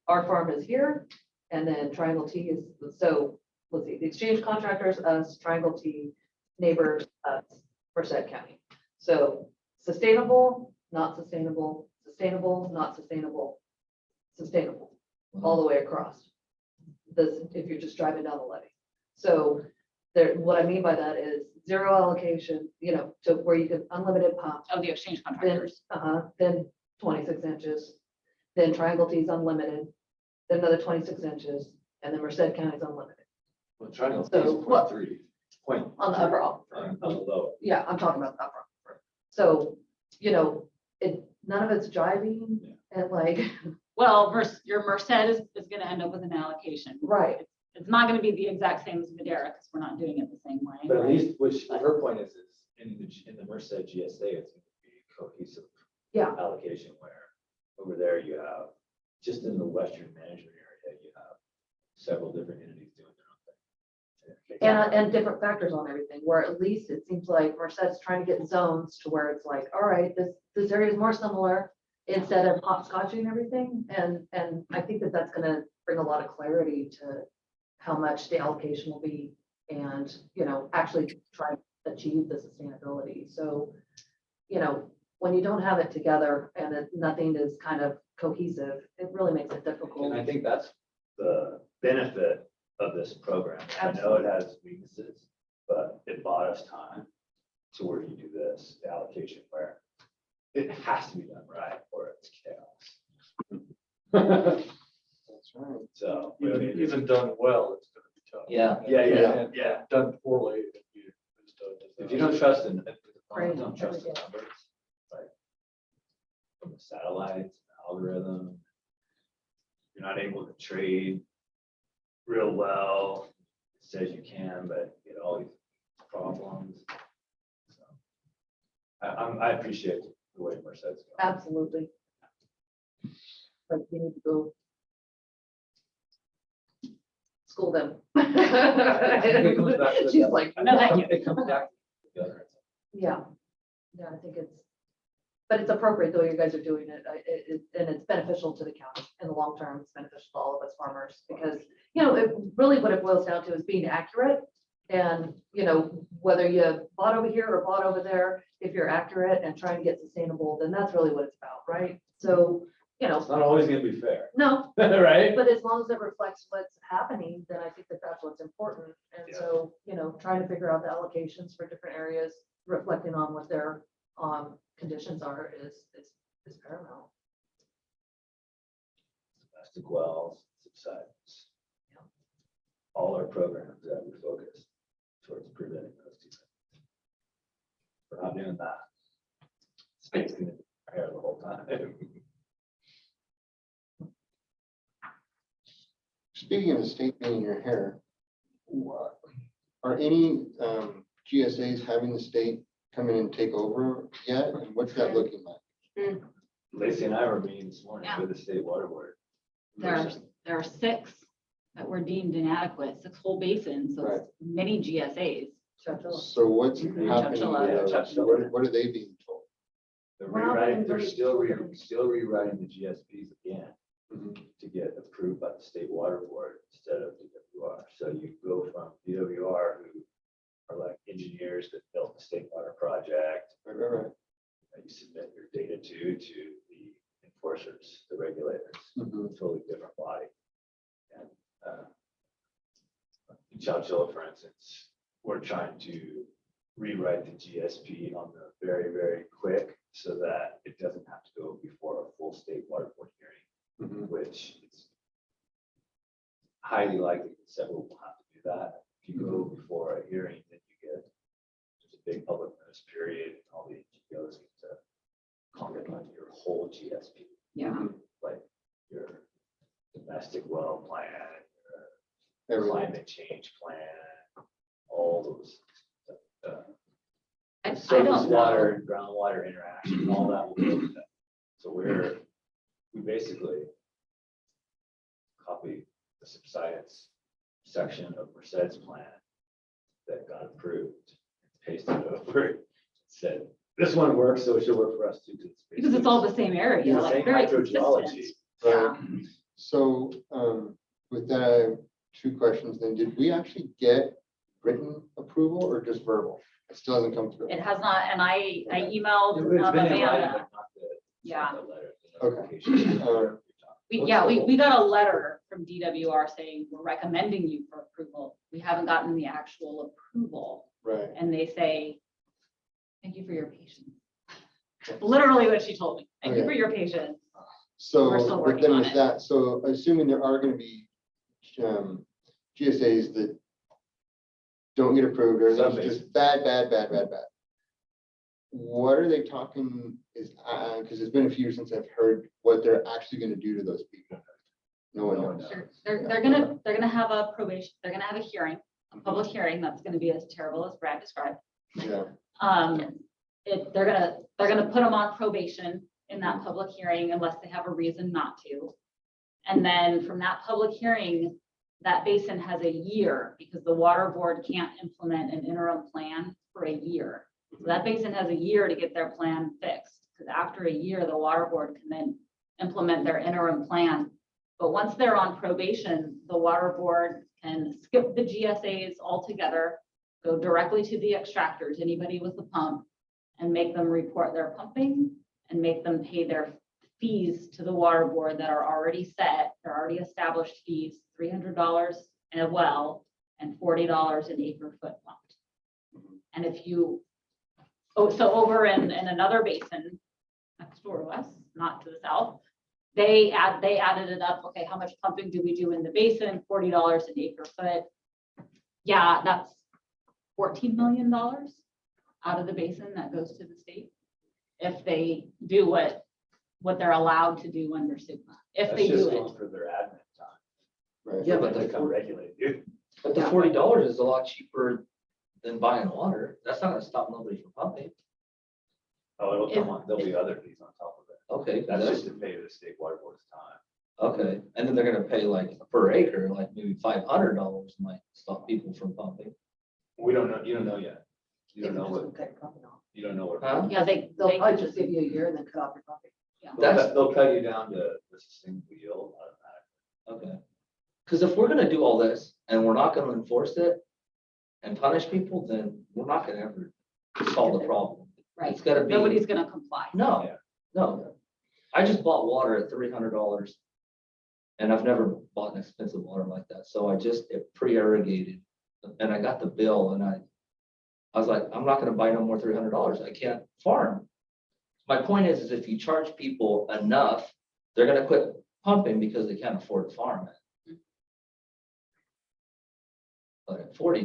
our farm is here and then Triangle T is, so let's see, the exchange contractors, us, Triangle T, neighbors, us, Merced County. So sustainable, not sustainable, sustainable, not sustainable, sustainable, all the way across. This, if you're just driving down the levee. So there, what I mean by that is zero allocation, to where you can unlimited pump, Of the exchange then, contractors. then 26 inches, then Triangle T's unlimited, then another 26 inches, and then Merced County's unlimited. Well, triangle is So, what- 0.3, point. On the upper, On the low. yeah, I'm talking about the upper. So, none of it's driving and like, Well, your Merced is gonna end up with an allocation. right, It's not gonna be the exact same as Madera, because we're not doing it the same way. But at right? least, which her point is in the Merced GSA, it's going to be cohesive yeah, allocation where over there you have, just in the western management area, you have several different entities doing their own thing. and different factors on everything, where at least it seems like Merced's trying to get zones to where it's like, all right, this area is more similar instead of hopscotching everything, and I think that that's gonna bring a lot of clarity to how much the allocation will be and, actually try to achieve the sustainability. So, when you don't have it together and nothing is kind of cohesive, it really makes it difficult. And I think that's the benefit of this program. I know it has weaknesses, but it bought us time to where you do this, the allocation where it has to be done right or it's chaos. That's right. So. I mean, it's- Even done well, it's gonna be tough. Yeah. And Yeah. Done poorly. If you don't trust in, if you Crazy, don't trust the every day. numbers, like from the satellites, algorithm, you're not able to trade real well. It says you can, but you get all these problems. So I appreciate the way Merced's going. Absolutely. But you need to go school them. It comes back to- She's like, No, thank you. It comes back together. yeah, I think but it's appropriate the way you guys are doing it. And it's beneficial to the county in the long term. It's beneficial to all of us farmers because, really what it boils down to is being accurate. And, whether you bought over here or bought over there, if you're accurate and trying to get sustainable, then that's really what it's about, right? So, It's not always gonna be fair, no, right? but as long as it reflects what's happening, then I think that that's what's important. And Yeah. so, trying to figure out the allocations for different areas, reflecting on what their conditions are is paramount. Domestic wells, subsidence. Yeah. All our programs that we focus towards preventing those two things. We're not doing that. State's gonna be here the whole time. Speaking of the state being in your hair, are any GSAs having the state come in and take over yet? And what's that looking like? Lacey and I were meeting this morning Yeah. with the state water board. There are 6 that were deemed inadequate, 6 whole basins, so it's many GSAs. So what's Mhm. happening with those? What are they being told? They're We're not rewriting, being they're very still specific. still rewriting the GSPs again to get approved by the state water board instead of DWR. So you go from DWR, who are like engineers that built the state water project, Right. and you submit your data to the enforcers, the regulators, Mhm. totally different body. And in Chowchilla, for instance, we're trying to rewrite the GSP on the very, very quick so that it doesn't have to go before a full state water board hearing, Mhm. which is highly likely that several will have to do that. If you go before a hearing, then you get just a big public notice period, and all the NGOs get to comment on your whole GSP, Yeah. like your domestic well plan, your Everything. climate change plan, all those. I Surface don't water know. and groundwater interaction, all that will go with that. So we basically copy the subsidence section of Merced's plan that got approved, pasted it over, said, this one works, so it should work for us too. Because it's all the same area, Yeah, like same very hydrogeology. consistent. Right. Yeah. So with that, I have 2 questions then. Did we actually get written approval or just verbal? It still hasn't come through. It has not, and I emailed It's been in writing, Amanda. but not the. Yeah. the letter, the Okay. notification. We got a letter from DWR saying we're recommending you for approval. We haven't gotten the actual approval. Right. And they say, thank you for your patience. Literally what she told me. Thank you for your patience. We're still So, but working then on with it. that, so assuming there are gonna be GSAs that don't get approved, or Some it's just bad. What are they talking is, because it's been a few years since I've heard what they're actually gonna do to those people. No one knows. They're gonna have a probation, they're gonna have a hearing, a public hearing that's gonna be as terrible as Brad described. Yeah, They're gonna put them on probation in that public hearing unless they have a reason not to. And then from that public hearing, that basin has a year because the water board can't implement an interim plan for a year. So that basin has a year to get their plan fixed, because after a year, the water board can then implement their interim plan. But once they're on probation, the water board can skip the GSAs altogether, go directly to the extractors, anybody with a pump, and make them report their pumping and make them pay their fees to the water board that are already set. They're already established fees, $300 in a well and $40 an acre foot pumped. And if you, so over in another basin next door to us, not to the south, they added it up. Okay, how much pumping do we do in the basin? $40 an acre foot. Yeah, that's $14 million out of the basin that goes to the state. If they do what they're allowed to do under SIGMA, if That's they just do going it. for their admin time. right. Yeah, but They come regulate you. But the $40 is a lot cheaper than buying water. That's not gonna stop nobody from pumping. Oh, it'll come on, there'll be other fees on top of it. Okay, That's that's just to pay the state water board's time. okay. And then they're gonna pay like per acre, like maybe $500 might stop people from pumping. We don't know, you don't know yet. You don't know what, you don't know what. Huh? Yeah, They'll they probably just give you a year and then cut off your pumping. They'll cut you down to the sustainable yield automatically. Okay. Because if we're gonna do all this and we're not gonna enforce it and punish people, then we're not gonna ever solve the problem. right. It's gotta be, Nobody's gonna comply. no, Yeah. no. I just bought water at $300 and I've never bought an expensive water like that. So it pre-irrigated and I got the bill and I was like, I'm not gonna buy no more $300. I can't farm. My point is if you charge people enough, they're gonna quit pumping because they can't afford to farm it. But at $40,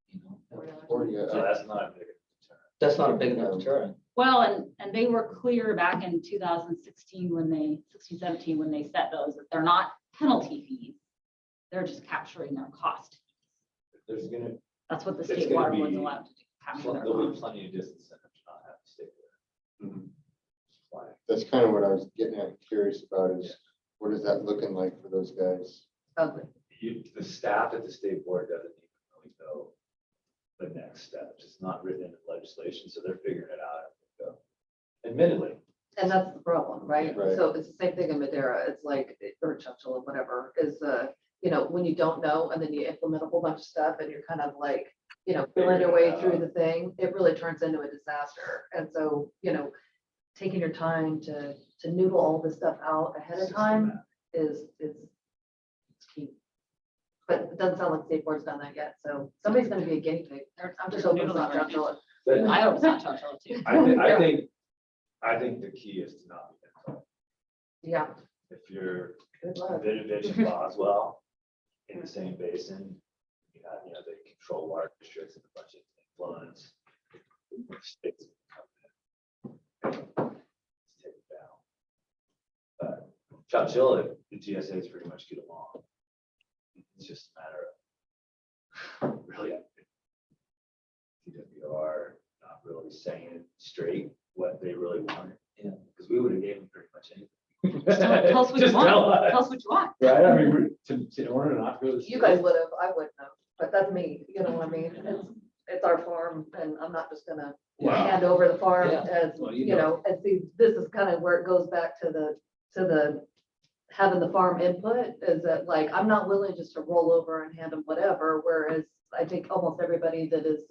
you know, Or, yeah, So that's not a big concern. that's not a big enough deterrent. Well, and they were clear back in 2016 17, when they set those, that they're not penalty fees. They're just capturing their cost. There's gonna, That's what the It's state gonna water board's be- allowed to do. Capture their there'll be cost. plenty of disincentive to not have to stick there. Mhm. Why? That's kind of what I was getting at, curious about is, what is that looking like for those guys? Ugly. The staff at the state board doesn't even really know the next steps. It's not written into legislation, so they're figuring it out. as they go. Admittedly, And that's the problem, right? Right. So it's the same thing in Madera. It's like, or Churchill or whatever, is, when you don't know and then you implement a whole bunch of stuff and you're kind of like, feeling your way through the thing, it really turns into a disaster. And so, taking your time to noodle all this stuff out ahead of time is key. But it doesn't sound like state board's done that yet. So somebody's gonna be a guinea pig. I'm just hoping it's not Churchill. but I hope it's not Churchill too. I think the key is to not be controlled. Yeah. If you're Good luck. Vision Boswell in the same basin, they control water districts and a bunch of influence. States come in, take it down. But Chowchilla, the GSAs pretty much get along. It's just a matter of really, DWR not really saying straight what they really want. Yeah. Because we would have gave them pretty much anything. Tell us what you Just tell want. us. Tell us what you want. Right, I mean, in order not to go to. the You state. guys would have, I wouldn't have, but that's me, you know what I mean? It's our farm and I'm not just gonna Wow. hand over the farm Yeah. as, Well, and see, this is kind of where it goes back to the having the farm input is that like, I'm not willing just to roll over and hand them whatever, whereas I think almost everybody that is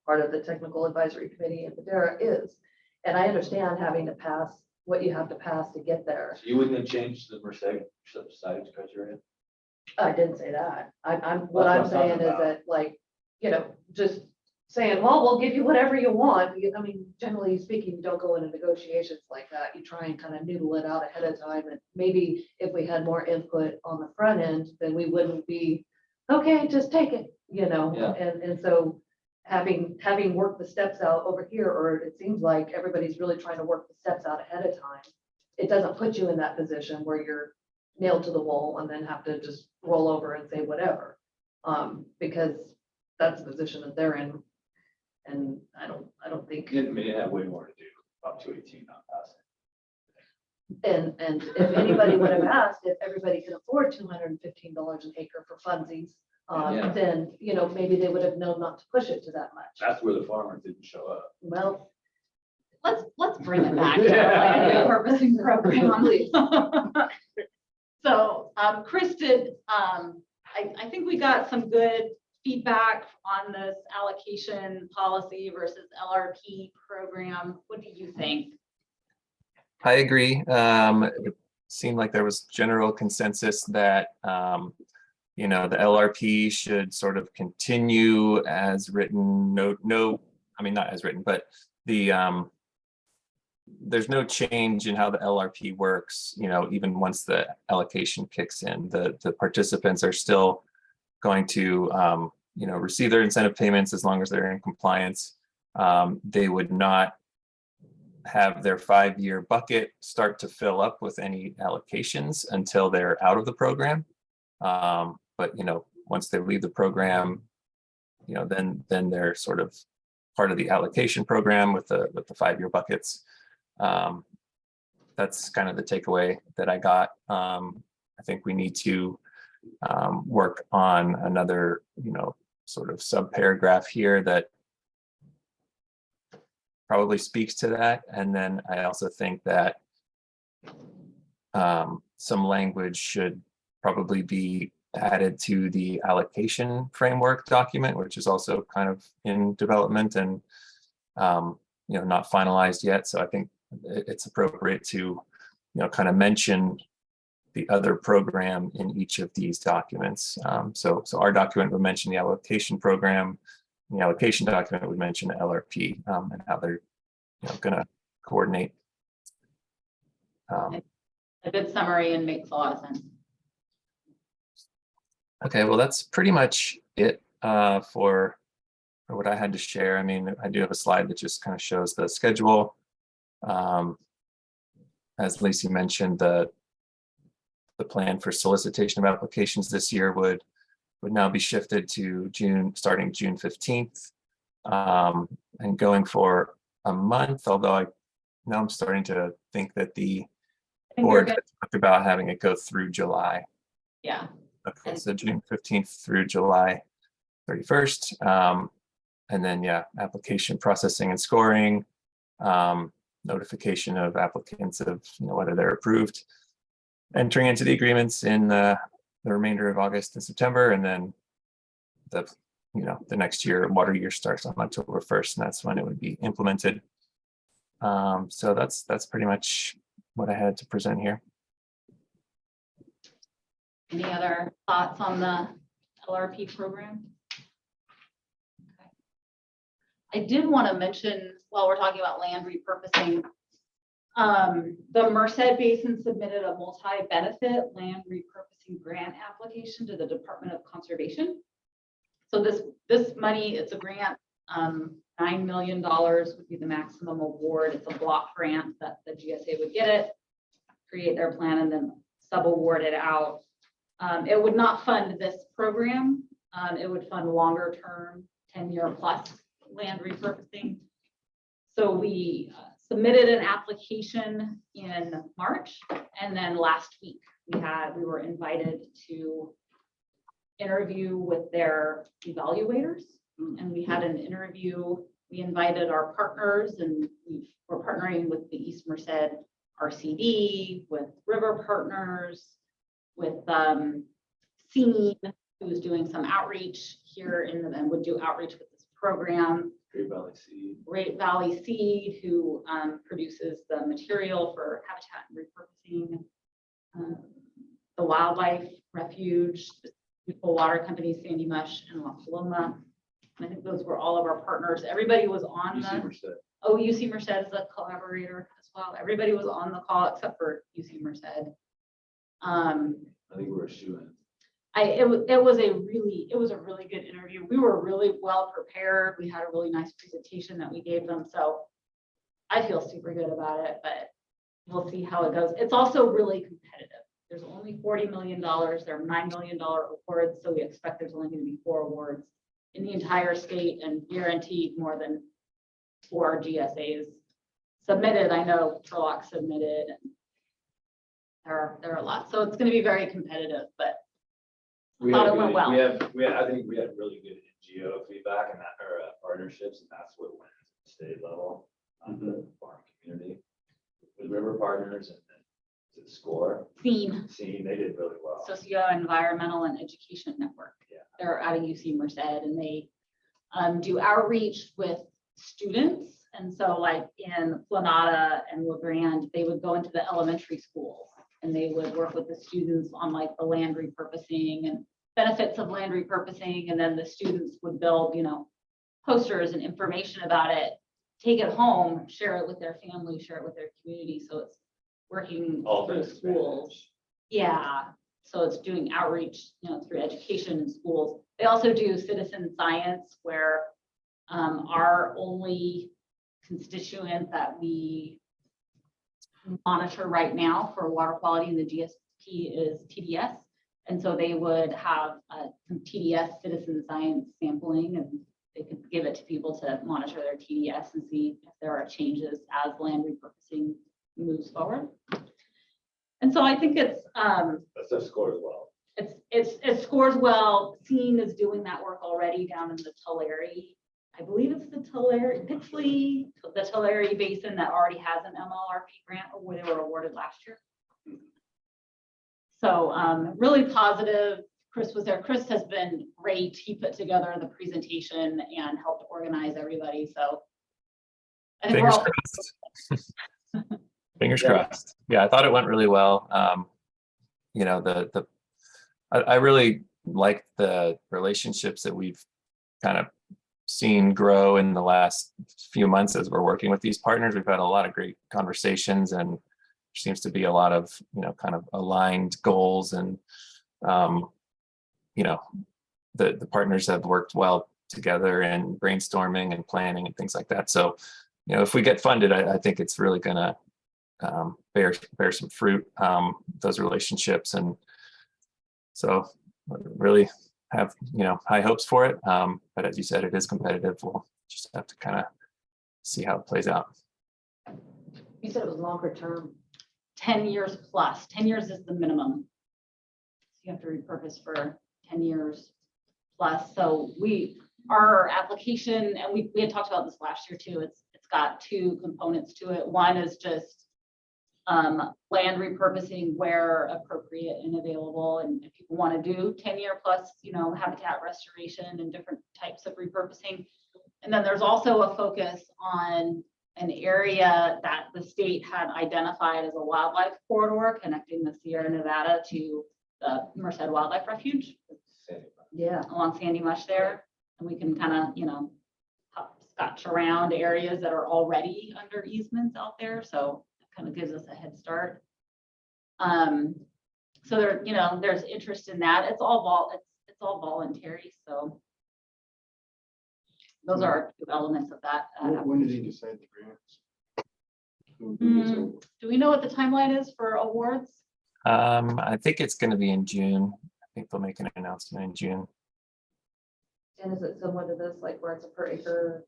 part of the technical advisory committee in Madera is. And I understand having to pass what you have to pass to get there. So you wouldn't have changed the Merced subsidence criteria? I didn't say that. What That's I'm what I'm saying talking is about. that, like, just saying, well, we'll give you whatever you want. I mean, generally speaking, you don't go into negotiations like that. You try and kind of noodle it out ahead of time. And maybe if we had more input on the front end, then we wouldn't be, okay, just take it, Yeah. And so having worked the steps out over here, or it seems like everybody's really trying to work the steps out ahead of time. It doesn't put you in that position where you're nailed to the wall and then have to just roll over and say whatever. Because that's the position that they're in. And I don't think, It may have way more to do up to 18 not passing. and if anybody would have asked if everybody can afford $215 an acre for funsies, Yeah. then, maybe they would have known not to push it to that much. That's where the farmers didn't show up. Well, Let's bring it back to the land repurposing program. So, Chris did, I think we got some good feedback on this allocation policy versus LRP program. What do you think? I agree. It seemed like there was general consensus that, the LRP should sort of continue as written. I mean, not as written, but there's no change in how the LRP works, even once the allocation kicks in. The participants are still going to, receive their incentive payments as long as they're in compliance. They would not have their 5-year bucket start to fill up with any allocations until they're out of the program. But once they leave the program, then they're sort of part of the allocation program with the 5-year buckets. That's kind of the takeaway that I got. I think we need to work on another, sort of sub-paragraph here that probably speaks to that. And then I also think that some language should probably be added to the allocation framework document, which is also kind of in development and not finalized yet. So I think it's appropriate to kind of mention the other program in each of these documents. So our document would mention the allocation program. The allocation document would mention the LRP and how they're going to coordinate. A good summary and makes a lot of sense. Okay, well, that's pretty much it for what I had to share. I mean, I do have a slide that just kind of shows the schedule. As Lacey mentioned, the plan for solicitation of applications this year would now be shifted to starting June 15th, and going for a month, although I'm starting to think that the I think you're board good. talked about having it go through July. Yeah, Okay, so June 15th through July 31st. And then, application processing and scoring, notification of applicants of whether they're approved, entering into the agreements in the remainder of August and September, and then the next year, water year starts on October 1st, and that's when it would be implemented. So that's pretty much what I had to present here. any other thoughts on the LRP program? Okay. I did want to mention, while we're talking about land repurposing, the Merced Basin submitted a multi-benefit land repurposing grant application to the Department of Conservation. So this money, it's a grant, $9 million would be the maximum award. It's a block grant that the GSA would get it, create their plan, and then sub-award it out. It would not fund this program. It would fund longer term, 10-year plus land repurposing. So we submitted an application in March, and then last week we were invited to interview with their evaluators, and we had an interview. We invited our partners, and we're partnering with the East Merced RCD, with River Partners, with Scene, who was doing some outreach here and would do outreach with this program. Great Valley Seed. Great Valley Seed, who produces the material for habitat and repurposing. The Wildlife Refuge, the Municipal Water Company, Sandy Mush, and La Paloma. I think those were all of our partners. Everybody was on UC the, Merced. oh, UC Merced is a collaborator as well. Everybody was on the call except for UC Merced. I think we're shooing. It was a really good interview. We were really well prepared. We had a really nice presentation that we gave them. So I feel super good about it, but we'll see how it goes. It's also really competitive. There's only $40 million. There are $9 million awards. So we expect there's only going to be 4 awards in the entire state and guaranteed more than 4 GSAs submitted. I know Turlock submitted. And there are a lot. So it's going to be very competitive, but We thought had it went good- well. I think we had really good NGO feedback and that, or partnerships, and that's what wins at the state level on the farm community. With River Partners and then the SCORE, SEEN, they did really well. Socio-Environmental and Education Network. Yeah. They're out of UC Merced, and they do outreach with students. And so like in Planada and La Grande, they would go into the elementary schools and they would work with the students on like the land repurposing and benefits of land repurposing. And then the students would build, posters and information about it, take it home, share it with their family, share it with their community. So it's working All through those schools. Yeah, so it's doing outreach, through education in schools. They also do citizen science, where our only constituent that we monitor right now for water quality in the GSP is TDS. And so they would have some TDS citizen science sampling, and they could give it to people to monitor their TDS and see if there are changes as land repurposing moves forward. And so I think it's That's their SCORE as well. it scores well. SEEN is doing that work already down in the Tulare. I believe it's the Tulare Basin that already has an MLRP grant where they were awarded last year. So really positive. Chris was there. Chris has been great. He put together the presentation and helped organize everybody. So I think we're Fingers all crossed. Fingers Yeah. crossed. Yeah, I thought it went really well. I really like the relationships that we've kind of seen grow in the last few months as we're working with these partners. We've had a lot of great conversations, and there seems to be a lot of, kind of aligned goals, and, the partners have worked well together in brainstorming and planning and things like that. So, if we get funded, I think it's really going to bear some fruit, those relationships. And so really have, high hopes for it. But as you said, it is competitive. We'll just have to kind of see how it plays out. You said it was longer term. 10 years plus. 10 years is the minimum. You have to repurpose for 10 years plus. So our application, and we had talked about this last year too, it's got 2 components to it. One is just land repurposing where appropriate and available, and if people want to do 10-year plus, habitat restoration and different types of repurposing. And then there's also a focus on an area that the state had identified as a wildlife corridor connecting the Sierra Nevada to the Merced Wildlife Refuge along Sandy Mush there. And we can kind of, scotch around areas that are already under easements out there. So it kind of gives us a head start. So there's interest in that. It's all voluntary. So those are 2 elements of that. When did he decide the grants? Who gets over? Do we know what the timeline is for awards? I think it's going to be in June. I think they'll make an announcement in June. And is it similar to this, like where it's a per acre?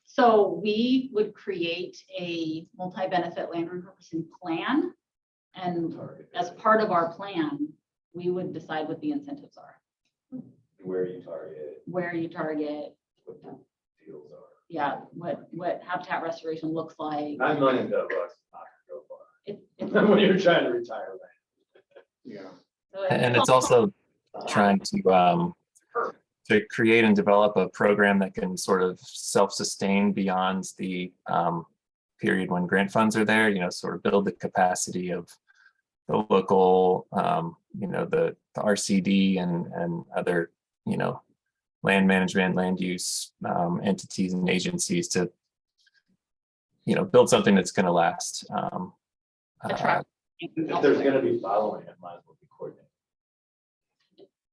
So we would create a multi-benefit land repurposing plan. And as part of our plan, we would decide what the incentives are, Where you target, where you target, what the deals are. yeah, what habitat restoration looks like. $9 million bucks is not gonna go far. It's When you're trying to retire land. Yeah. so And it's also trying to to create and develop a program that can sort of self-sustain beyond the period when grant funds are there, sort of build the capacity of the local, the RCD and other, land management, land use entities and agencies to, build something that's going to last. Attract. If there's gonna be following, it might as well be coordinated.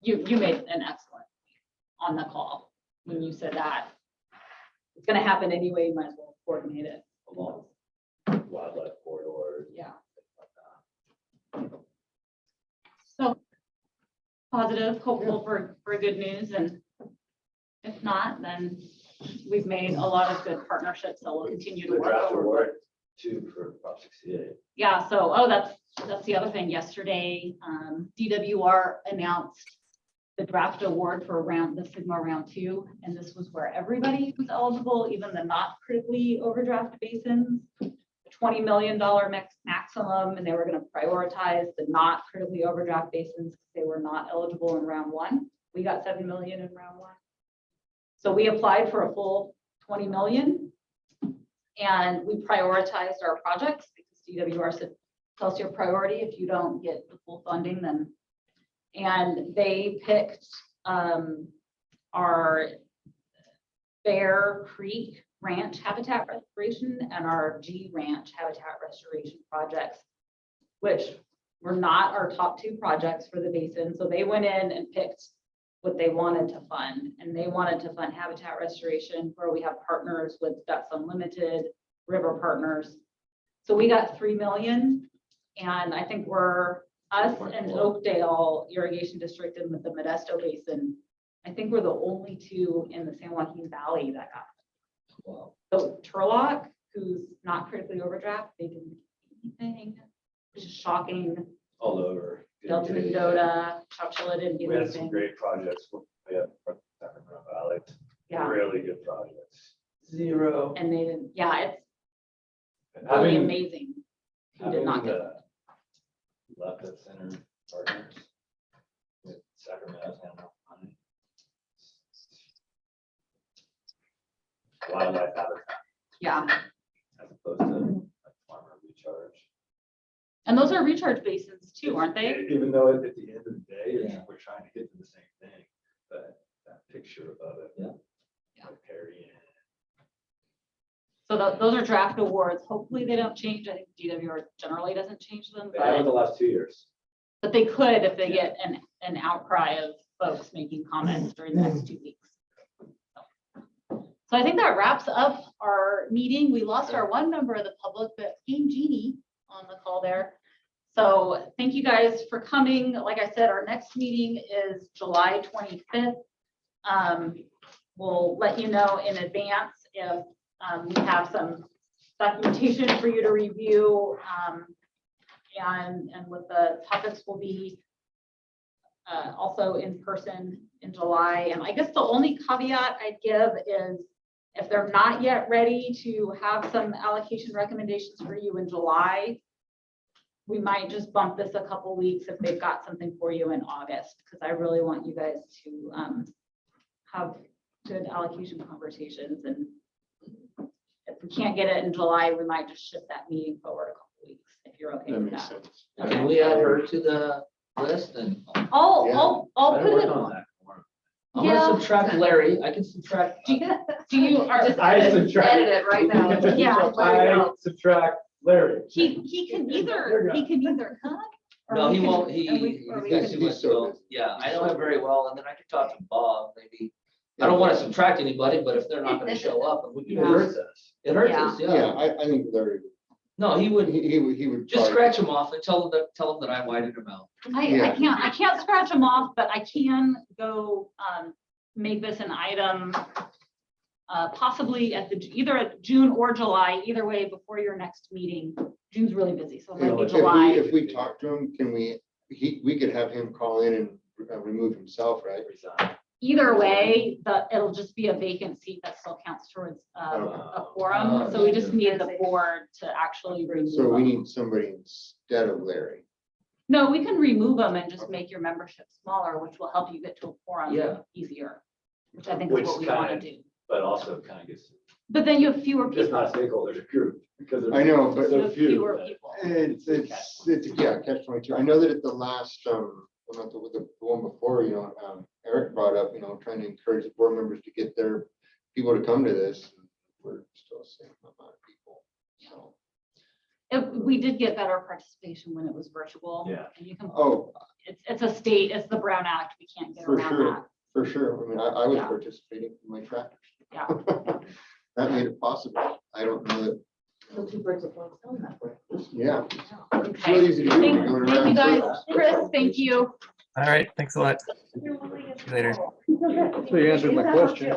You made an excellent on the call when you said that. It's gonna happen anyway, you might as well coordinate it. Along wildlife corridors. Yeah. things like that. So positive, hopeful for good news, and if not, then we've made a lot of good partnerships that will continue to The work draft over. award too for Prop 68. Yeah, so, that's the other thing. Yesterday, DWR announced the draft award for the Sigma round 2, and this was where everybody was eligible, even the not critically overdraft basins. $20 million maximum, and they were going to prioritize the not critically overdraft basins because they were not eligible in round 1. We got 7 million in round 1. So we applied for a full 20 million, and we prioritized our projects because DWR said, tell us your priority. If you don't get the full funding, then, and they picked our Bear Creek Ranch habitat restoration and our G Ranch habitat restoration projects, which were not our top 2 projects for the basin. So they went in and picked what they wanted to fund, and they wanted to fund habitat restoration where we have partners with Ducks Unlimited, River Partners. So we got 3 million, and I think us and Oakdale Irrigation District and the Modesto Basin, I think we're the only 2 in the San Joaquin Valley that got. Wow. So Turlock, who's not critically overdraft, they didn't get anything, which is shocking. All over. Delta Mendota, Chowchilla didn't get We had some anything. great projects. We had Sacramento Valley, Yeah, really good projects. 0. and they didn't, yeah, it's And really having- amazing who did not get. having the Left of center partners with Sacramento, San Joaquin. Wildlife habitat Yeah, as opposed to like farmer recharge. and those are recharge basins too, aren't they? Even though at the end of the day, Yeah. we're trying to get to the same thing, but that picture above it. Yeah. Yeah. Like Perry and So those are draft awards. Hopefully they don't change. I think DWR generally doesn't change them, they have in the last 2 years. but they could if they get an outcry of folks making comments during the next 2 weeks. So I think that wraps up our meeting. We lost our one member of the public, but came Jeannie on the call there. So thank you guys for coming. Like I said, our next meeting is July 25th. We'll let you know in advance if we have some documentation for you to review, and what the topics will be. Also in person in July. And I guess the only caveat I'd give is if they're not yet ready to have some allocation recommendations for you in July, we might just bump this a couple weeks if they've got something for you in August, because I really want you guys to have good allocation conversations. And if we can't get it in July, we might just shift that meeting forward a couple weeks, if you're okay That with makes that. sense. Can we add her to the list and I'll Better put work it. on that more. I'm Yeah. gonna subtract Larry. I can subtract. Do you, are, Just I edit subtract- it right now. Yeah. There you I go. subtract Larry. he can either come. or No, we he can- won't. or He, we- or we he's got can- too much to. Yeah, I know him very well, and then I could talk to Bob, maybe. I don't want to subtract anybody, but if they're not gonna show up, and we It can. Yeah. hurts us. It hurts Yeah. us, Yeah, yeah. I think Larry, No, he would, he would. just probably- scratch him off and tell him that I whited him out. I can't scratch them off, but I can go make this an item possibly at either at June or July, either way, before your next meeting. June's really busy, so maybe If July. we talk to him, we could have him call in and remove himself, right? Resign. Either way, it'll just be a vacant seat that still counts towards a quorum. So we just need the board to actually remove So we them. need somebody instead of Larry. No, we can remove them and just make your membership smaller, which will help you get to a quorum Yeah. easier. which I think is Which what we want to kind of- do. But also kind of gets, But then you have fewer just people. not stakeholders group, because there's. I know, but- You So have few. fewer that- people. It's, yeah, catch 22. I know that at the last, well, not the one before, Eric brought up, trying to encourage the board members to get their people to come to this. We're still the same amount of people, so. We did get better participation when it was virtual. Yeah. And you can, Oh, it's a state, it's the Brown Act. We can't get For around sure. that. for sure. I mean, I was Yeah. participating in my tractors. Yeah. That made it possible. I don't know that, So two birds with one stone that way. yeah. It's Okay. really easy to do. when you're going Thank you around guys. circles. Chris, thank you. All right, thanks a lot. See you later. So you answered my question.